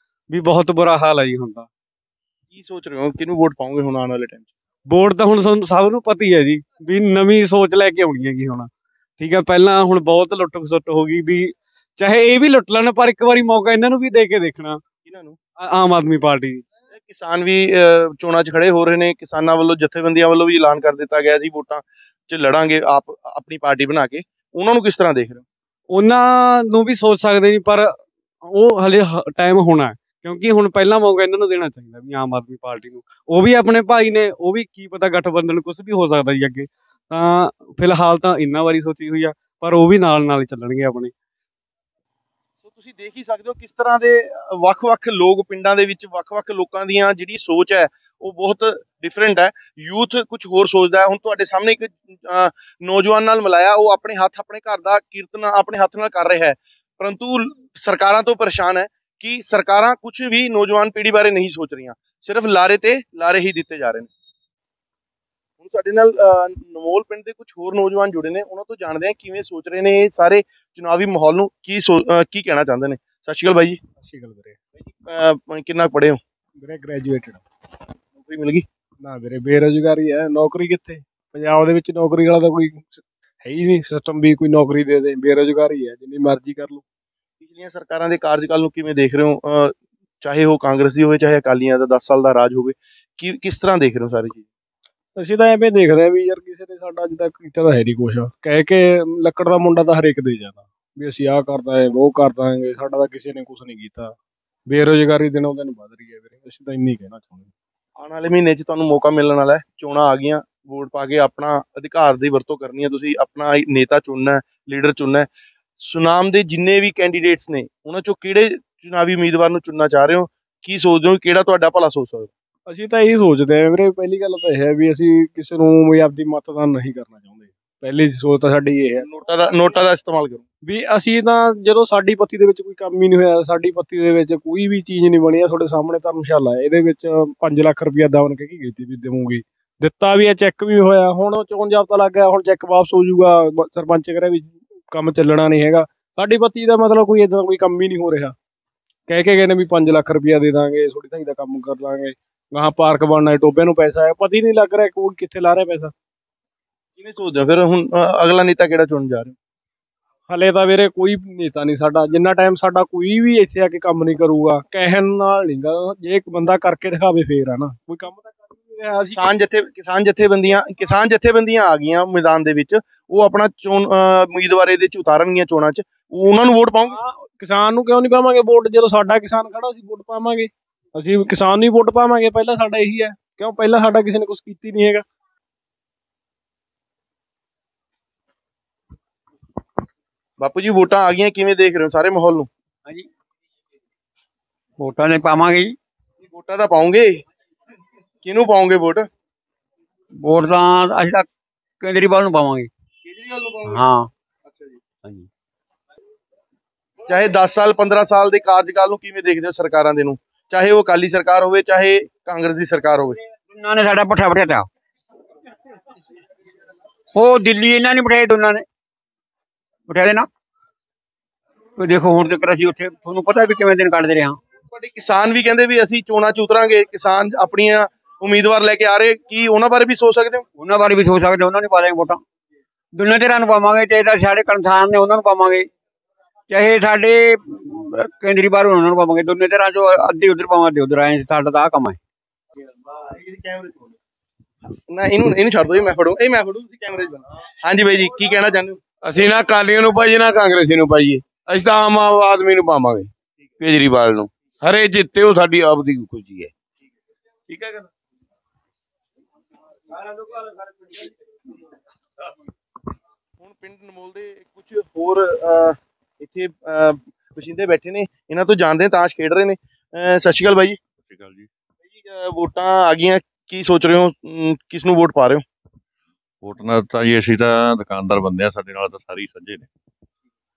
ਵੀ ਬਹੁਤ ਬੁਰਾ ਹਾਲ ਆ ਜੀ ਹੁਣ ਤਾਂ। ਕੀ ਸੋਚ ਰਹੇ ਹੋ, ਕਿਹਨੂੰ ਵੋਟ ਪਾਓਗੇ ਹੁਣ ਆਉਣ ਵਾਲੇ ਟਾਈਮ 'ਚ? ਵੋਟ ਤਾਂ ਹੁਣ ਸਭ ਨੂੰ ਪਤਾ ਹੀ ਹੈ ਜੀ, ਵੀ ਨਵੀਂ ਸੋਚ ਲੈ ਕੇ ਆਉਣੀ ਹੈਗੀ ਹੁਣ, ਠੀਕ ਹੈ। ਪਹਿਲਾਂ ਹੁਣ ਬਹੁਤ ਲੁੱਟ ਖਸੁੱਟ ਹੋ ਗਈ, ਵੀ ਚਾਹੇ ਇਹ ਵੀ ਲੁੱਟ ਲੈਣ, ਪਰ ਇੱਕ ਵਾਰੀ ਮੌਕਾ ਇਹਨਾਂ ਨੂੰ ਵੀ ਦੇ ਕੇ ਦੇਖਣਾ। ਇਹਨਾਂ ਨੂੰ ਆਮ ਆਦਮੀ ਪਾਰਟੀ। ਕਿਸਾਨ ਵੀ ਚੋਣਾਂ 'ਚ ਖੜੇ ਹੋ ਰਹੇ ਨੇ, ਕਿਸਾਨਾਂ ਵੱਲੋਂ ਜਥੇਬੰਦੀਆਂ ਵੱਲੋਂ ਵੀ ਐਲਾਨ ਕਰ ਦਿੱਤਾ ਗਿਆ ਸੀ ਵੋਟਾਂ 'ਚ ਲੜਾਂਗੇ ਆਪ ਆਪਣੀ ਪਾਰਟੀ ਬਣਾ ਕੇ, ਉਹਨਾਂ ਨੂੰ ਕਿਸ ਤਰ੍ਹਾਂ ਦੇਖ ਰਹੇ ਹੋ? ਉਹਨਾਂ ਨੂੰ ਵੀ ਸੋਚ ਸਕਦੇ ਜੀ, ਪਰ ਉਹ ਹਲੇ ਟਾਈਮ ਹੋਣਾ, ਕਿਉਂਕਿ ਹੁਣ ਪਹਿਲਾਂ ਮੌਕਾ ਇਹਨਾਂ ਨੂੰ ਦੇਣਾ ਚਾਹੀਦਾ ਵੀ ਆਮ ਆਦਮੀ ਪਾਰਟੀ ਨੂੰ। ਉਹ ਵੀ ਆਪਣੇ ਭਾਈ ਨੇ, ਉਹ ਵੀ ਕੀ ਪਤਾ ਗਠਬੰਧਨ ਕੁਝ ਵੀ ਹੋ ਸਕਦਾ ਜੀ ਅੱਗੇ। ਤਾਂ ਫਿਲਹਾਲ ਤਾਂ ਇਹਨਾਂ ਵਾਰੀ ਸੋਚੀ ਹੋਈ ਆ, ਪਰ ਉਹ ਵੀ ਨਾਲ ਨਾਲ ਹੀ ਚੱਲਣਗੇ ਆਪਣੇ। ਸੋ ਤੁਸੀਂ ਦੇਖ ਹੀ ਸਕਦੇ ਹੋ ਕਿਸ ਤਰ੍ਹਾਂ ਦੇ ਵੱਖ-ਵੱਖ ਲੋਕ ਪਿੰਡਾਂ ਦੇ ਵਿੱਚ, ਵੱਖ-ਵੱਖ ਲੋਕਾਂ ਦੀਆਂ ਜਿਹੜੀ ਸੋਚ ਹੈ ਉਹ ਬਹੁਤ ਡਿਫਰੈਂਟ ਹੈ। ਯੂਥ ਕੁਝ ਹੋਰ ਸੋਚਦਾ ਹੈ। ਹੁਣ ਤੁਹਾਡੇ ਸਾਹਮਣੇ ਇੱਕ ਨੌਜਵਾਨ ਨਾਲ ਮਿਲਾਇਆ, ਉਹ ਆਪਣੇ ਘਰ ਦਾ ਕੀਰਤਨ ਆਪਣੇ ਹੱਥ ਨਾਲ ਕਰ ਰਿਹਾ ਹੈ, ਪਰੰਤੂ ਸਰਕਾਰਾਂ ਤੋਂ ਪਰੇਸ਼ਾਨ ਹੈ ਕਿ ਸਰਕਾਰਾਂ ਕੁਝ ਵੀ ਨੌਜਵਾਨ ਪੀੜ੍ਹੀ ਬਾਰੇ ਨਹੀਂ ਸੋਚ ਰਹੀਆਂ, ਸਿਰਫ ਲਾਰੇ ਤੇ ਲਾਰੇ ਹੀ ਦਿੱਤੇ ਜਾ ਰਹੇ ਨੇ। ਹੁਣ ਸਾਡੇ ਨਾਲ ਨਮੋਲ ਪਿੰਡ ਦੇ ਕੁਝ ਹੋਰ ਨੌਜਵਾਨ ਜੁੜੇ ਨੇ, ਉਹਨਾਂ ਤੋਂ ਜਾਣਦੇ ਹਾਂ ਕਿਵੇਂ ਸੋਚ ਰਹੇ ਨੇ ਇਹ ਸਾਰੇ ਚੁਣਾਵੀ ਮਾਹੌਲ ਨੂੰ, ਕੀ ਕਹਿਣਾ ਚਾਹੁੰਦੇ ਨੇ। ਸਤਿ ਸ਼੍ਰੀ ਅਕਾਲ ਬਾਈ ਜੀ। ਸਤਿ ਸ਼੍ਰੀ ਅਕਾਲ ਵੀਰੇ। ਕਿੰਨਾ ਪੜ੍ਹੇ ਹੋ ਵੀਰੇ? ਗ੍ਰੈਜੂਏਟਡ। ਨੌਕਰੀ ਮਿਲ ਗਈ? ਨਾ ਵੀਰੇ, ਬੇਰੁਜ਼ਗਾਰੀ ਹੈ, ਨੌਕਰੀ ਕਿੱਥੇ। ਪੰਜਾਬ ਦੇ ਵਿੱਚ ਨੌਕਰੀ ਵਾਲਾ ਤਾਂ ਕੋਈ ਹੈ ਹੀ ਨਹੀਂ ਸਿਸਟਮ, ਵੀ ਕੋਈ ਨੌਕਰੀ ਦੇ ਦੇ। ਬੇਰੁਜ਼ਗਾਰੀ ਹੈ, ਜਿੰਨੀ ਮਰਜ਼ੀ ਕਰ ਲਓ। ਪਿਛਲੀਆਂ ਸਰਕਾਰਾਂ ਦੇ ਕਾਰਜਕਾਲ ਨੂੰ ਕਿਵੇਂ ਦੇਖ ਰਹੇ ਹੋ, ਚਾਹੇ ਉਹ ਕਾਂਗਰਸ ਦੀ ਹੋਵੇ ਚਾਹੇ ਅਕਾਲੀਆਂ ਦਾ 10 ਸਾਲ ਦਾ ਰਾਜ ਹੋਵੇ, ਕਿਸ ਤਰ੍ਹਾਂ ਦੇਖ ਰਹੇ ਹੋ ਸਾਰੀ ਚੀਜ਼? ਅਸੀਂ ਤਾਂ ਐਵੇਂ ਦੇਖਦੇ ਹਾਂ ਵੀ ਯਾਰ ਕਿਸੇ ਨੇ ਸਾਡਾ ਅੱਜ ਤੱਕ ਕੀਤਾ ਤਾਂ ਹੈ ਨਹੀਂ ਕੁਛ, ਕਹਿ ਕੇ ਲੱਕੜ ਦਾ ਮੁੰਡਾ ਤਾਂ ਹਰੇਕ ਦੇ ਜਾਂਦਾ ਵੀ ਅਸੀਂ ਆਹ ਕਰਦਾ ਹੈ ਉਹ ਕਰ ਦਾਂਗੇ, ਸਾਡਾ ਤਾਂ ਕਿਸੇ ਨੇ ਕੁਛ ਨਹੀਂ ਕੀਤਾ। ਬੇਰੁਜ਼ਗਾਰੀ ਦਿਨੋਂ ਦਿਨ ਵੱਧ ਰਹੀ ਹੈ ਵੀਰੇ, ਅਸੀਂ ਤਾਂ ਇੰਨੀ ਕਹਿਣਾ ਚਾਹੁੰਦੇ। ਆਉਣ ਵਾਲੇ ਮਹੀਨੇ 'ਚ ਤੁਹਾਨੂੰ ਮੌਕਾ ਮਿਲਣ ਵਾਲਾ ਹੈ, ਚੋਣਾਂ ਆ ਗਈਆਂ, ਵੋਟ ਪਾ ਕੇ ਆਪਣਾ ਅਧਿਕਾਰ ਦੀ ਵਰਤੋਂ ਕਰਨੀ ਹੈ, ਤੁਸੀਂ ਆਪਣਾ ਨੇਤਾ ਚੁਣਨਾ, ਲੀਡਰ ਚੁਣਨਾ। ਸੁਨਾਮ ਦੇ ਜਿੰਨੇ ਵੀ ਕੈਂਡੀਡੇਟਸ ਨੇ ਉਹਨਾਂ 'ਚੋਂ ਕਿਹੜੇ ਚੁਣਾਵੀ ਉਮੀਦਵਾਰ ਨੂੰ ਚੁਣਨਾ ਚਾਹ ਰਹੇ ਹੋ? ਕੀ ਸੋਚਦੇ ਹੋ ਕਿਹੜਾ ਤੁਹਾਡਾ ਭਲਾ ਸੋਚ ਸਕਦਾ? ਅਸੀਂ ਤਾਂ ਇਹੀ ਸੋਚਦੇ ਹਾਂ ਵੀਰੇ, ਪਹਿਲੀ ਗੱਲ ਤਾਂ ਇਹ ਹੈ ਵੀ ਅਸੀਂ ਕਿਸੇ ਨੂੰ ਵੀ ਆਪਦੀ ਮਤਦਾਨ ਨਹੀਂ ਕਰਨਾ ਚਾਹੁੰਦੇ। ਪਹਿਲੀ ਸੋਚ ਤਾਂ ਸਾਡੀ ਇਹ ਹੈ, ਨੋਟਾਂ ਦਾ ਇਸਤੇਮਾਲ ਕਰੋ। ਵੀ ਅਸੀਂ ਤਾਂ ਜਦੋਂ ਸਾਡੀ ਪੱਤੀ ਦੇ ਵਿੱਚ ਕੋਈ ਕੰਮ ਹੀ ਨਹੀਂ ਹੋਇਆ, ਸਾਡੀ ਪੱਤੀ ਦੇ ਵਿੱਚ ਕੋਈ ਵੀ ਚੀਜ਼ ਨਹੀਂ ਬਣੀ ਆ, ਤੁਹਾਡੇ ਸਾਹਮਣੇ ਧਰਮਸ਼ਾਲਾ ਹੈ, ਇਹਦੇ ਵਿੱਚ 5 ਲੱਖ ਰੁਪਇਆ ਦਵਨ ਕੇ ਕੀ ਕੀਤੀ ਵੀ ਦੇਵਾਂਗੀ, ਦਿੱਤਾ ਵੀ ਹੈ, ਚੈੱਕ ਵੀ ਹੋਇਆ। ਹੁਣ ਚੋਣ ਜਾਬਤਾ ਲੱਗ ਗਿਆ, ਹੁਣ ਚੈੱਕ ਵਾਪਸ ਹੋ ਜਾਊਗਾ। ਸਰਪੰਚ ਕਰਿਆ ਵੀ ਕੰਮ ਚੱਲਣਾ ਨਹੀਂ ਹੈਗਾ। ਸਾਡੀ ਪੱਤੀ ਦਾ ਮਤਲਬ ਕੋਈ ਇੱਦਾਂ ਕੋਈ ਕੰਮ ਹੀ ਨਹੀਂ ਹੋ ਰਿਹਾ। ਕਹਿ ਕੇ ਗਏ ਨੇ ਵੀ 5 ਲੱਖ ਰੁਪਇਆ ਦੇ ਦਾਂਗੇ, ਥੋੜੀ ਥਾਈ ਦਾ ਕੰਮ ਕਰ ਲਾਂਗੇ, ਗਾਹਾਂ ਪਾਰਕ ਬਣਨਾ ਹੈ, ਟੋਬਿਆਂ ਨੂੰ ਪੈਸਾ ਹੈ, ਪਤਾ ਹੀ ਨਹੀਂ ਲੱਗ ਰਿਹਾ ਕੋਈ ਕਿੱਥੇ ਲਾ ਰਿਹਾ ਪੈਸਾ। ਕਿਵੇਂ ਸੋਚਦੇ ਹੋ ਫਿਰ ਹੁਣ ਅਗਲਾ ਨੇਤਾ ਕਿਹੜਾ ਚੁਣਨ ਜਾ ਰਹੇ ਹੋ? ਹਲੇ ਤਾਂ ਵੀਰੇ ਕੋਈ ਨੇਤਾ ਨਹੀਂ ਸਾਡਾ, ਜਿੰਨਾ ਟਾਈਮ ਸਾਡਾ ਕੋਈ ਵੀ ਇੱਥੇ ਆ ਕੇ ਕੰਮ ਨਹੀਂ ਕਰੂਗਾ, ਕਹਿਣ ਨਾਲ ਨਹੀਂ ਗਾ। ਜੇ ਇੱਕ ਬੰਦਾ ਕਰਕੇ ਦਿਖਾਵੇ ਫੇਰ ਆ ਨਾ, ਕੋਈ ਕੰਮ ਤਾਂ ਕਰ ਨਹੀਂ ਰਿਹਾ। ਕਿਸਾਨ ਜਥੇਬੰਦੀਆਂ ਆ ਗਈਆਂ ਮੈਦਾਨ ਦੇ ਵਿੱਚ, ਉਹ ਆਪਣਾ ਚੋਣ ਉਮੀਦਵਾਰ ਇਹਦੇ 'ਚ ਉਤਾਰਨਗੀਆਂ ਚੋਣਾਂ 'ਚ, ਉਹਨਾਂ ਨੂੰ ਵੋਟ ਪਾਓਗੇ? ਕਿਸਾਨ ਨੂੰ ਕਿਉਂ ਨਹੀਂ ਪਾਵਾਂਗੇ ਵੋਟ? ਜਦੋਂ ਸਾਡਾ ਕਿਸਾਨ ਖੜਾ ਅਸੀਂ ਵੋਟ ਪਾਵਾਂਗੇ, ਅਸੀਂ ਕਿਸਾਨ ਨੂੰ ਹੀ ਵੋਟ ਪਾਵਾਂਗੇ। ਪਹਿਲਾਂ ਸਾਡਾ ਇਹੀ ਹੈ, ਕਿਉਂ ਪਹਿਲਾਂ ਸਾਡਾ ਕਿਸੇ ਨੇ ਕੁਛ ਕੀਤੀ ਨਹੀਂ ਹੈਗਾ। ਬਾਪੂ ਜੀ ਵੋਟਾਂ ਆ ਗਈਆਂ, ਕਿਵੇਂ ਦੇਖ ਰਹੇ ਹੋ ਸਾਰੇ ਮਾਹੌਲ ਨੂੰ? ਹਾਂਜੀ, ਵੋਟਾਂ ਨੇ ਪਾਵਾਂਗੇ ਜੀ। ਵੋਟਾਂ ਤਾਂ ਪਾਉਂਗੇ, ਕਿਹਨੂੰ ਪਾਉਂਗੇ ਵੋਟ? ਵੋਟ ਤਾਂ ਅਸੀਂ ਤਾਂ ਕੇਜਰੀਵਾਲ ਨੂੰ ਪਾਵਾਂਗੇ। ਕੇਜਰੀਵਾਲ ਨੂੰ ਪਾਉਂਗੇ? ਹਾਂ। ਅੱਛਾ ਜੀ। ਹਾਂਜੀ। ਚਾਹੇ 10 ਸਾਲ 15 ਸਾਲ ਦੇ ਕਾਰਜਕਾਲ ਨੂੰ ਕਿਵੇਂ ਦੇਖਦੇ ਹੋ ਸਰਕਾਰਾਂ ਦੇ ਨੂੰ, ਚਾਹੇ ਉਹ ਅਕਾਲੀ ਸਰਕਾਰ ਹੋਵੇ ਚਾਹੇ ਕਾਂਗਰਸ ਦੀ ਸਰਕਾਰ ਹੋਵੇ? ਦੋਨਾਂ ਨੇ ਸਾਡਾ ਪੱਠਾ ਵੜਿਆ ਤਾ, ਉਹ ਦਿੱਲੀ ਇਹਨਾਂ ਨੇ ਬਿਠਾਏ, ਦੋਨਾਂ ਨੇ ਬਿਠਾ ਦੇਣਾ। ਦੇਖੋ ਹੁਣ ਤੱਕ ਅਸੀਂ ਉੱਥੇ, ਤੁਹਾਨੂੰ ਪਤਾ ਵੀ ਕਿਵੇਂ ਦਿਨ ਕੱਢਦੇ ਰਹੇ ਹਾਂ। ਤੁਹਾਡੇ ਕਿਸਾਨ ਵੀ ਕਹਿੰਦੇ ਵੀ ਅਸੀਂ ਚੋਣਾਂ 'ਚ ਉਤਰਾਂਗੇ, ਕਿਸਾਨ ਆਪਣੀਆਂ ਉਮੀਦਵਾਰ ਲੈ ਕੇ ਆ ਰਹੇ, ਕੀ ਉਹਨਾਂ ਬਾਰੇ ਵੀ ਸੋਚ ਸਕਦੇ ਹੋ? ਉਹਨਾਂ ਬਾਰੇ ਵੀ ਸੋਚ ਸਕਦੇ, ਉਹਨਾਂ ਨੂੰ ਪਾ ਦੇਂਗੇ ਵੋਟਾਂ, ਦੋਨੇ ਧਿਰਾਂ ਨੂੰ ਪਾਵਾਂਗੇ। ਚਾਹੇ ਤਾਂ ਸਾਡੇ ਕਿਸਾਨ ਨੇ ਉਹਨਾਂ ਨੂੰ ਪਾਵਾਂਗੇ, ਚਾਹੇ ਸਾਡੇ ਕੇਜਰੀਵਾਲ ਉਹਨਾਂ ਨੂੰ ਪਾਵਾਂਗੇ। ਦੋਨੇ ਧਿਰਾਂ 'ਚੋਂ ਅੱਧੀ ਉੱਧਰ ਪਾਵਾਂਗੇ, ਅੱਧੀ ਉੱਧਰ ਆਏ, ਸਾਡਾ ਤਾਂ ਆਹ ਕੰਮ ਹੈ। ਨਾ ਇਹਨੂੰ ਛੱਡ ਦਿਓ, ਮੈਂ ਫੜੂ, ਤੁਸੀਂ ਕੈਮਰੇ 'ਚ ਬਣੋ। ਹਾਂਜੀ ਬਾਈ ਜੀ, ਕੀ ਕਹਿਣਾ ਚਾਹੁੰਦੇ ਹੋ? ਅਸੀਂ ਨਾ ਅਕਾਲੀਆਂ ਨੂੰ ਪਾਈਏ ਨਾ ਕਾਂਗਰਸੀ ਨੂੰ ਪਾਈਏ, ਅਸੀਂ ਤਾਂ ਆਮ ਆਦਮੀ ਨੂੰ ਪਾਵਾਂਗੇ, ਕੇਜਰੀਵਾਲ ਨੂੰ। ਹਰੇ ਜਿੱਤੇ ਉਹ ਸਾਡੀ ਆਪ ਦੀ ਖੁਸ਼ੀ ਹੈ। ਠੀਕ ਹੈ ਗੱਲ। ਹੁਣ ਪਿੰਡ ਨਮੋਲ ਦੇ ਕੁਝ ਹੋਰ ਇੱਥੇ ਵਸਿੰਦੇ ਬੈਠੇ ਨੇ, ਇਹਨਾਂ ਤੋਂ ਜਾਣਦੇ ਤਾਸ਼ ਖੇਡ ਰਹੇ ਨੇ। ਸਤਿ ਸ਼੍ਰੀ ਅਕਾਲ ਬਾਈ ਜੀ। ਸਤਿ ਸ਼੍ਰੀ ਅਕਾਲ ਜੀ। ਵੋਟਾਂ ਆ ਗਈਆਂ, ਕੀ ਸੋਚ ਰਹੇ ਹੋ, ਕਿਸ ਨੂੰ ਵੋਟ ਪਾ ਰਹੇ ਹੋ? ਵੋਟ ਨਾਲ ਤਾਂ ਜੀ ਅਸੀਂ ਤਾਂ ਦੁਕਾਨਦਾਰ ਬੰਦੇ ਆ, ਸਾਡੇ ਨਾਲ ਤਾਂ ਸਾਰੇ ਹੀ ਸੱਜੇ ਨੇ।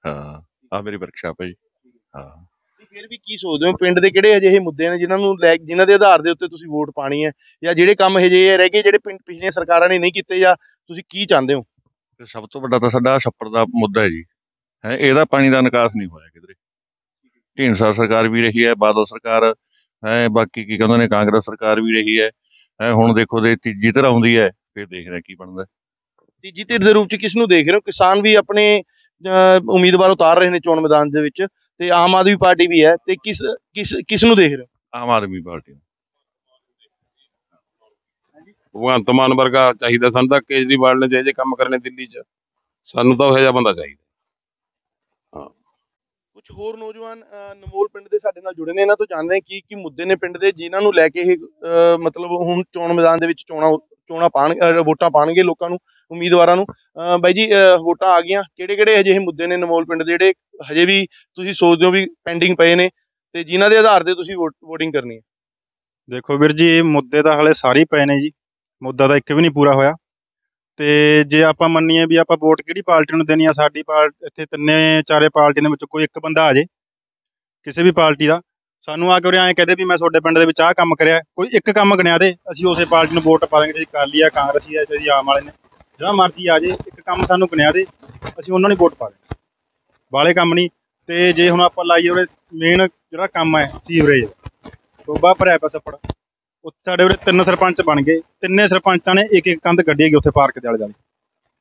ਹਾਂ, ਆਹ ਮੇਰੀ ਵਰਕਸ਼ਾਪ ਹੈ ਜੀ। ਹਾਂ, ਫਿਰ ਵੀ ਕੀ ਸੋਚਦੇ ਹੋ ਪਿੰਡ ਦੇ ਕਿਹੜੇ ਅਜਿਹੇ ਮੁੱਦੇ ਨੇ ਜਿਨ੍ਹਾਂ ਦੇ ਆਧਾਰ ਦੇ ਉੱਤੇ ਤੁਸੀਂ ਵੋਟ ਪਾਣੀ ਹੈ, ਜਾਂ ਜਿਹੜੇ ਕੰਮ ਅਜਿਹੇ ਰਹਿ ਗਏ ਜਿਹੜੇ ਪਿਛਲੀਆਂ ਸਰਕਾਰਾਂ ਨੇ ਨਹੀਂ ਕੀਤੇ, ਜਾਂ ਤੁਸੀਂ ਕੀ ਚਾਹੁੰਦੇ ਹੋ? ਤੇ ਸਭ ਤੋਂ ਵੱਡਾ ਤਾਂ ਸਾਡਾ ਛੱਪੜ ਦਾ ਮੁੱਦਾ ਹੈ ਜੀ। ਇਹਦਾ ਪਾਣੀ ਦਾ ਨਿਕਾਸ ਨਹੀਂ ਹੋਇਆ ਕਿਧਰੇ। ਢੀਂਡਸਾ ਸਰਕਾਰ ਵੀ ਰਹੀ ਹੈ, ਬਾਦਲ ਸਰਕਾਰ ਹੈ, ਬਾਕੀ ਕੀ ਕਹਿੰਦੇ ਨੇ ਕਾਂਗਰਸ ਸਰਕਾਰ ਵੀ ਰਹੀ ਹੈ। ਹੁਣ ਦੇਖੋ ਦੇ ਤੀਜੀ ਧਿਰ ਆਉਂਦੀ ਹੈ, ਫਿਰ ਦੇਖਦੇ ਕੀ ਬਣਦਾ। ਤੀਜੀ ਧਿਰ ਦੇ ਰੂਪ ਚ ਕਿਸ ਨੂੰ ਦੇਖ ਰਹੇ ਹੋ? ਕਿਸਾਨ ਵੀ ਆਪਣੇ ਉਮੀਦਵਾਰ ਉਤਾਰ ਰਹੇ ਨੇ ਚੋਣ ਮੈਦਾਨ ਦੇ ਵਿੱਚ, ਤੇ ਆਮ ਆਦਮੀ ਪਾਰਟੀ ਵੀ ਹੈ, ਤੇ ਕਿਸ ਨੂੰ ਦੇਖ ਰਹੇ ਹੋ? ਆਮ ਆਦਮੀ ਪਾਰਟੀ ਨੂੰ। ਭਗਵੰਤ ਮਾਨ ਵਰਗਾ ਚਾਹੀਦਾ ਸਾਨੂੰ ਤਾਂ। ਕੇਜਰੀਵਾਲ ਨੇ ਜਿਹੇ ਕੰਮ ਕਰਨੇ ਦਿੱਲੀ 'ਚ, ਸਾਨੂੰ ਤਾਂ ਉਹੋ ਜਿਹਾ ਬੰਦਾ ਚਾਹੀਦਾ। ਕੁਝ ਹੋਰ ਨੌਜਵਾਨ ਨਮੋਲ ਪਿੰਡ ਦੇ ਸਾਡੇ ਨਾਲ ਜੁੜੇ ਨੇ, ਇਹਨਾਂ ਤੋਂ ਜਾਣਦੇ ਹਾਂ ਕੀ ਮੁੱਦੇ ਨੇ ਪਿੰਡ ਦੇ, ਜਿਨ੍ਹਾਂ ਨੂੰ ਲੈ ਕੇ ਇਹ ਮਤਲਬ ਹੁਣ ਚੋਣ ਮੈਦਾਨ ਦੇ ਵਿੱਚ ਵੋਟਾਂ ਪਾਣਗੇ ਲੋਕਾਂ ਨੂੰ, ਉਮੀਦਵਾਰਾਂ ਨੂੰ। ਬਾਈ ਜੀ, ਵੋਟਾਂ ਆ ਗਈਆਂ, ਕਿਹੜੇ ਅਜਿਹੇ ਮੁੱਦੇ ਨੇ ਨਮੋਲ ਪਿੰਡ ਦੇ ਜਿਹੜੇ ਹਜੇ ਵੀ ਤੁਸੀਂ ਸੋਚਦੇ ਹੋ ਵੀ ਪੈਂਡਿੰਗ ਪਏ ਨੇ, ਤੇ ਜਿਨ੍ਹਾਂ ਦੇ ਆਧਾਰ ਤੇ ਤੁਸੀਂ ਵੋਟਿੰਗ ਕਰਨੀ ਹੈ? ਦੇਖੋ ਵੀਰ ਜੀ, ਇਹ ਮੁੱਦੇ ਤਾਂ ਹਾਲੇ ਸਾਰੇ ਹੀ ਪਏ ਨੇ ਜੀ, ਮੁੱਦਾ ਤਾਂ ਇੱਕ ਵੀ ਨਹੀਂ ਪੂਰਾ ਹੋਇਆ। ਤੇ ਜੇ ਆਪਾਂ ਮੰਨੀਏ ਵੀ ਆਪਾਂ ਵੋਟ ਕਿਹੜੀ ਪਾਰਟੀ ਨੂੰ ਦੇਣੀ ਆ, ਸਾਡੀ ਪਾਰਟੀ ਇੱਥੇ ਤਿੰਨੇ ਚਾਰੇ ਪਾਰਟੀਆਂ ਦੇ ਵਿੱਚੋਂ ਕੋਈ ਇੱਕ ਬੰਦਾ ਆ ਜੇ ਕਿਸੇ ਵੀ ਪਾਰਟੀ ਦਾ, ਸਾਨੂੰ ਆ ਕੇ ਉਰੇ ਐਂ ਕਹਦੇ ਵੀ ਮੈਂ ਤੁਹਾਡੇ ਪਿੰਡ ਦੇ ਵਿੱਚ ਆਹ ਕੰਮ ਕਰਿਆ, ਕੋਈ ਇੱਕ ਕੰਮ ਗਿਣਿਆ ਦੇ, ਅਸੀਂ ਉਸੇ ਪਾਰਟੀ ਨੂੰ ਵੋਟ ਪਾ ਦਾਂਗੇ। ਅਸੀਂ ਅਕਾਲੀ ਆ, ਕਾਂਗਰਸੀ ਆ, ਅਸੀਂ ਆਮ ਵਾਲੇ ਨੇ, ਜਿਹੜਾ ਮਰਜ਼ੀ ਆ ਜੇ, ਇੱਕ ਕੰਮ ਸਾਨੂੰ ਗਿਣਿਆ ਦੇ, ਅਸੀਂ ਉਹਨਾਂ ਨੂੰ ਵੋਟ ਪਾ ਦੇਣੀ। ਵਾਲੇ ਕੰਮ ਨਹੀਂ। ਤੇ ਜੇ ਹੁਣ ਆਪਾਂ ਲਾਈਏ ਉਰੇ ਮੇਨ ਜਿਹੜਾ ਕੰਮ ਹੈ ਸੀਵਰੇਜ, ਟੋਬਾ ਭਰਿਆ ਪਿਆ ਛੱਪੜ, ਉੱਥੇ ਸਾਡੇ ਉਰੇ 3 ਸਰਪੰਚ ਬਣ ਗਏ, ਤਿੰਨੇ ਸਰਪੰਚਾਂ ਨੇ ਇੱਕ ਕੰਧ ਕੱਢੀ ਹੈਗੀ ਉੱਥੇ ਪਾਰਕ ਦੇ ਆਲੇ ਦੁਆਲੇ।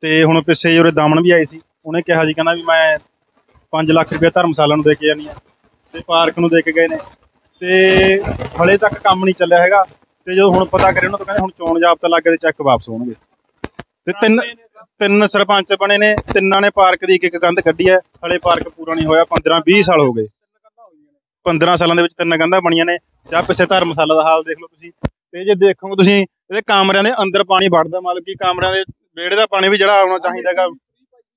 ਤੇ ਹੁਣ ਪਿੱਛੇ ਉਰੇ ਦਾਮਨ ਵੀ ਆਏ ਸੀ, ਉਹਨੇ ਕਿਹਾ ਜੀ, ਕਹਿੰਦਾ ਵੀ ਮੈਂ 5 ਲੱਖ ਰੁਪਏ ਧਰਮਸ਼ਾਲਾ ਨੂੰ ਦੇ ਕੇ ਜਾਣੀ ਆ, ਤੇ ਪਾਰਕ ਨੂੰ ਦੇ ਕੇ ਗਏ ਨੇ, ਤੇ ਹਲੇ ਤੱਕ ਕੰਮ ਨਹੀਂ ਚੱਲਿਆ ਹੈਗਾ। ਤੇ ਜਦੋਂ ਹੁਣ ਪਤਾ ਕਰੇ ਉਹਨਾਂ ਤੋਂ ਕਹਿੰਦੇ ਹੁਣ ਚੋਣ ਜ਼ਾਬਤਾ ਲੱਗ ਗਿਆ, ਤੇ ਚੈੱਕ ਵਾਪਸ ਹੋਣਗੇ। ਤੇ ਤਿੰਨ ਸਰਪੰਚ ਬਣੇ ਨੇ, ਤਿੰਨਾਂ ਨੇ ਪਾਰਕ ਦੀ ਇੱਕ ਕੰਧ ਕੱਢੀ ਹੈ, ਹਲੇ ਪਾਰਕ ਪੂਰਾ ਨਹੀਂ ਹੋਇਆ। 15-20 ਸਾਲ ਹੋ ਗਏ, 15 ਸਾਲਾਂ ਦੇ ਵਿੱਚ 3 ਕੰਧਾਂ ਬਣੀਆਂ ਨੇ। ਜਾਂ ਪਿੱਛੇ ਧਰਮਸ਼ਾਲਾ ਦਾ ਹਾਲ ਦੇਖ ਲਓ ਤੁਸੀਂ। ਤੇ ਜੇ ਦੇਖੋਗੇ ਤੁਸੀਂ, ਇਹਦੇ ਕਮਰਿਆਂ ਦੇ ਅੰਦਰ ਪਾਣੀ ਵੜਦਾ, ਮਤਲਬ ਕਿ ਕਮਰਿਆਂ ਦੇ ਵਿਹੜੇ ਦਾ ਪਾਣੀ ਵੀ ਜਿਹੜਾ ਆਉਣਾ ਚਾਹੀਦਾ ਹੈਗਾ।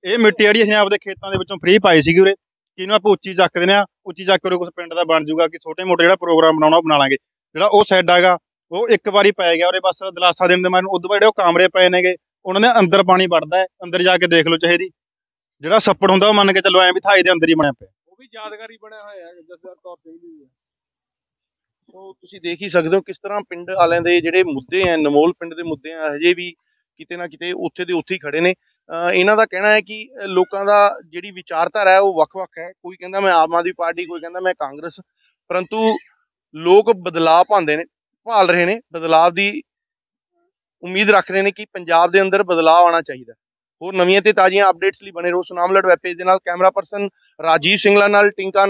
ਇਹ ਮਿੱਟੀ ਜਿਹੜੀ ਅਸੀਂ ਆਪਦੇ ਖੇਤਾਂ ਦੇ ਵਿੱਚੋਂ ਫ੍ਰੀ ਪਾਈ ਸੀਗੀ ਉਰੇ, ਜਿਹਨੂੰ ਆਪਾਂ ਉੱਚੀ ਚੱਕਦੇ ਹਾਂ, ਉੱਚੀ ਚੱਕ ਕੇ ਕੁਛ ਪਿੰਡ ਦਾ ਬਣ ਜਾਊਗਾ, ਕਿ ਛੋਟੇ ਮੋਟੇ ਜਿਹੜਾ ਪ੍ਰੋਗਰਾਮ ਬਣਾਉਣਾ ਉਹ ਬਣਾ ਲਾਂਗੇ। ਜਿਹੜਾ ਉਹ ਸਾਈਡ ਹੈਗਾ ਉਹ ਇੱਕ ਵਾਰੀ ਪੈ ਗਿਆ ਉਰੇ, ਬਸ ਦਿਲਾਸਾ ਦੇਣ ਦੇ ਮਾਰੇ ਨੂੰ। ਉਦੋਂ ਬਾਅਦ ਜਿਹੜੇ ਉਹ ਕਮਰੇ ਪਏ ਨੇਗੇ, ਉਹਨਾਂ ਦੇ ਅੰਦਰ ਪਾਣੀ ਵੜਦਾ ਹੈ। ਅੰਦਰ ਜਾ ਕੇ ਦੇਖ ਲਓ ਚਾਹੀਦੀ, ਜਿਹੜਾ ਛੱਪੜ ਹੁੰਦਾ ਉਹ ਮੰਨ ਕੇ ਚੱਲੋ ਐਂ ਵੀ ਥਾਈ ਦੇ ਅੰਦਰ ਹੀ ਬਣਿਆ ਪਿਆ। ਉਹ ਵੀ ਯਾਦਗਾਰੀ ਬਣਿਆ ਹੋਇਆ ਹੈ ਜਸਦਾਰ ਤੌਰ ਤੇ ਵੀ। ਉਹ ਤੁਸੀਂ ਦੇਖ ਹੀ ਸਕਦੇ ਹੋ ਕਿਸ ਤਰ੍ਹਾਂ ਪਿੰਡ ਵਾਲਿਆਂ ਦੇ ਜਿਹੜੇ ਮੁੱਦੇ ਆ, ਨਮੋਲ ਪਿੰਡ ਦੇ ਮੁੱਦੇ ਆ, ਹਜੇ ਵੀ ਕਿਤੇ ਨਾ ਕਿਤੇ ਉੱਥੇ ਦੇ ਉੱਥੇ ਹੀ ਖੜੇ ਨੇ। ਇਹਨਾਂ ਦਾ ਕਹਿਣਾ ਹੈ ਕਿ ਲੋਕਾਂ ਦਾ ਜਿਹੜੀ ਵਿਚਾਰਧਾਰਾ ਹੈ ਉਹ ਵੱਖ-ਵੱਖ ਹੈ। ਕੋਈ ਕਹਿੰਦਾ ਮੈਂ ਆਮ ਆਦਮੀ ਪਾਰਟੀ, ਕੋਈ ਕਹਿੰਦਾ ਮੈਂ ਕਾਂਗਰਸ, ਪਰੰਤੂ ਲੋਕ ਬਦਲਾਅ ਭਾਲ ਰਹੇ ਨੇ, ਬਦਲਾਅ ਦੀ ਉਮੀਦ ਰੱਖ ਰਹੇ ਨੇ ਕਿ ਪੰਜਾਬ ਦੇ ਅੰਦਰ ਬਦਲਾਅ ਆਉਣਾ ਚਾਹੀਦਾ। ਹੋਰ ਨਵੀਆਂ ਤੇ ਤਾਜ਼ੀਆਂ ਅਪਡੇਟਸ ਲਈ ਬਣੇ ਰਹੋ ਸੁਨਾਮ ਲੜ ਵੈਬ ਪੇਜ ਦੇ ਨਾਲ। ਕੈਮਰਾ ਪਰਸਨ ਰਾਜੀਵ ਸਿੰਗਲਾ ਨਾਲ ਟਿੰਕਾ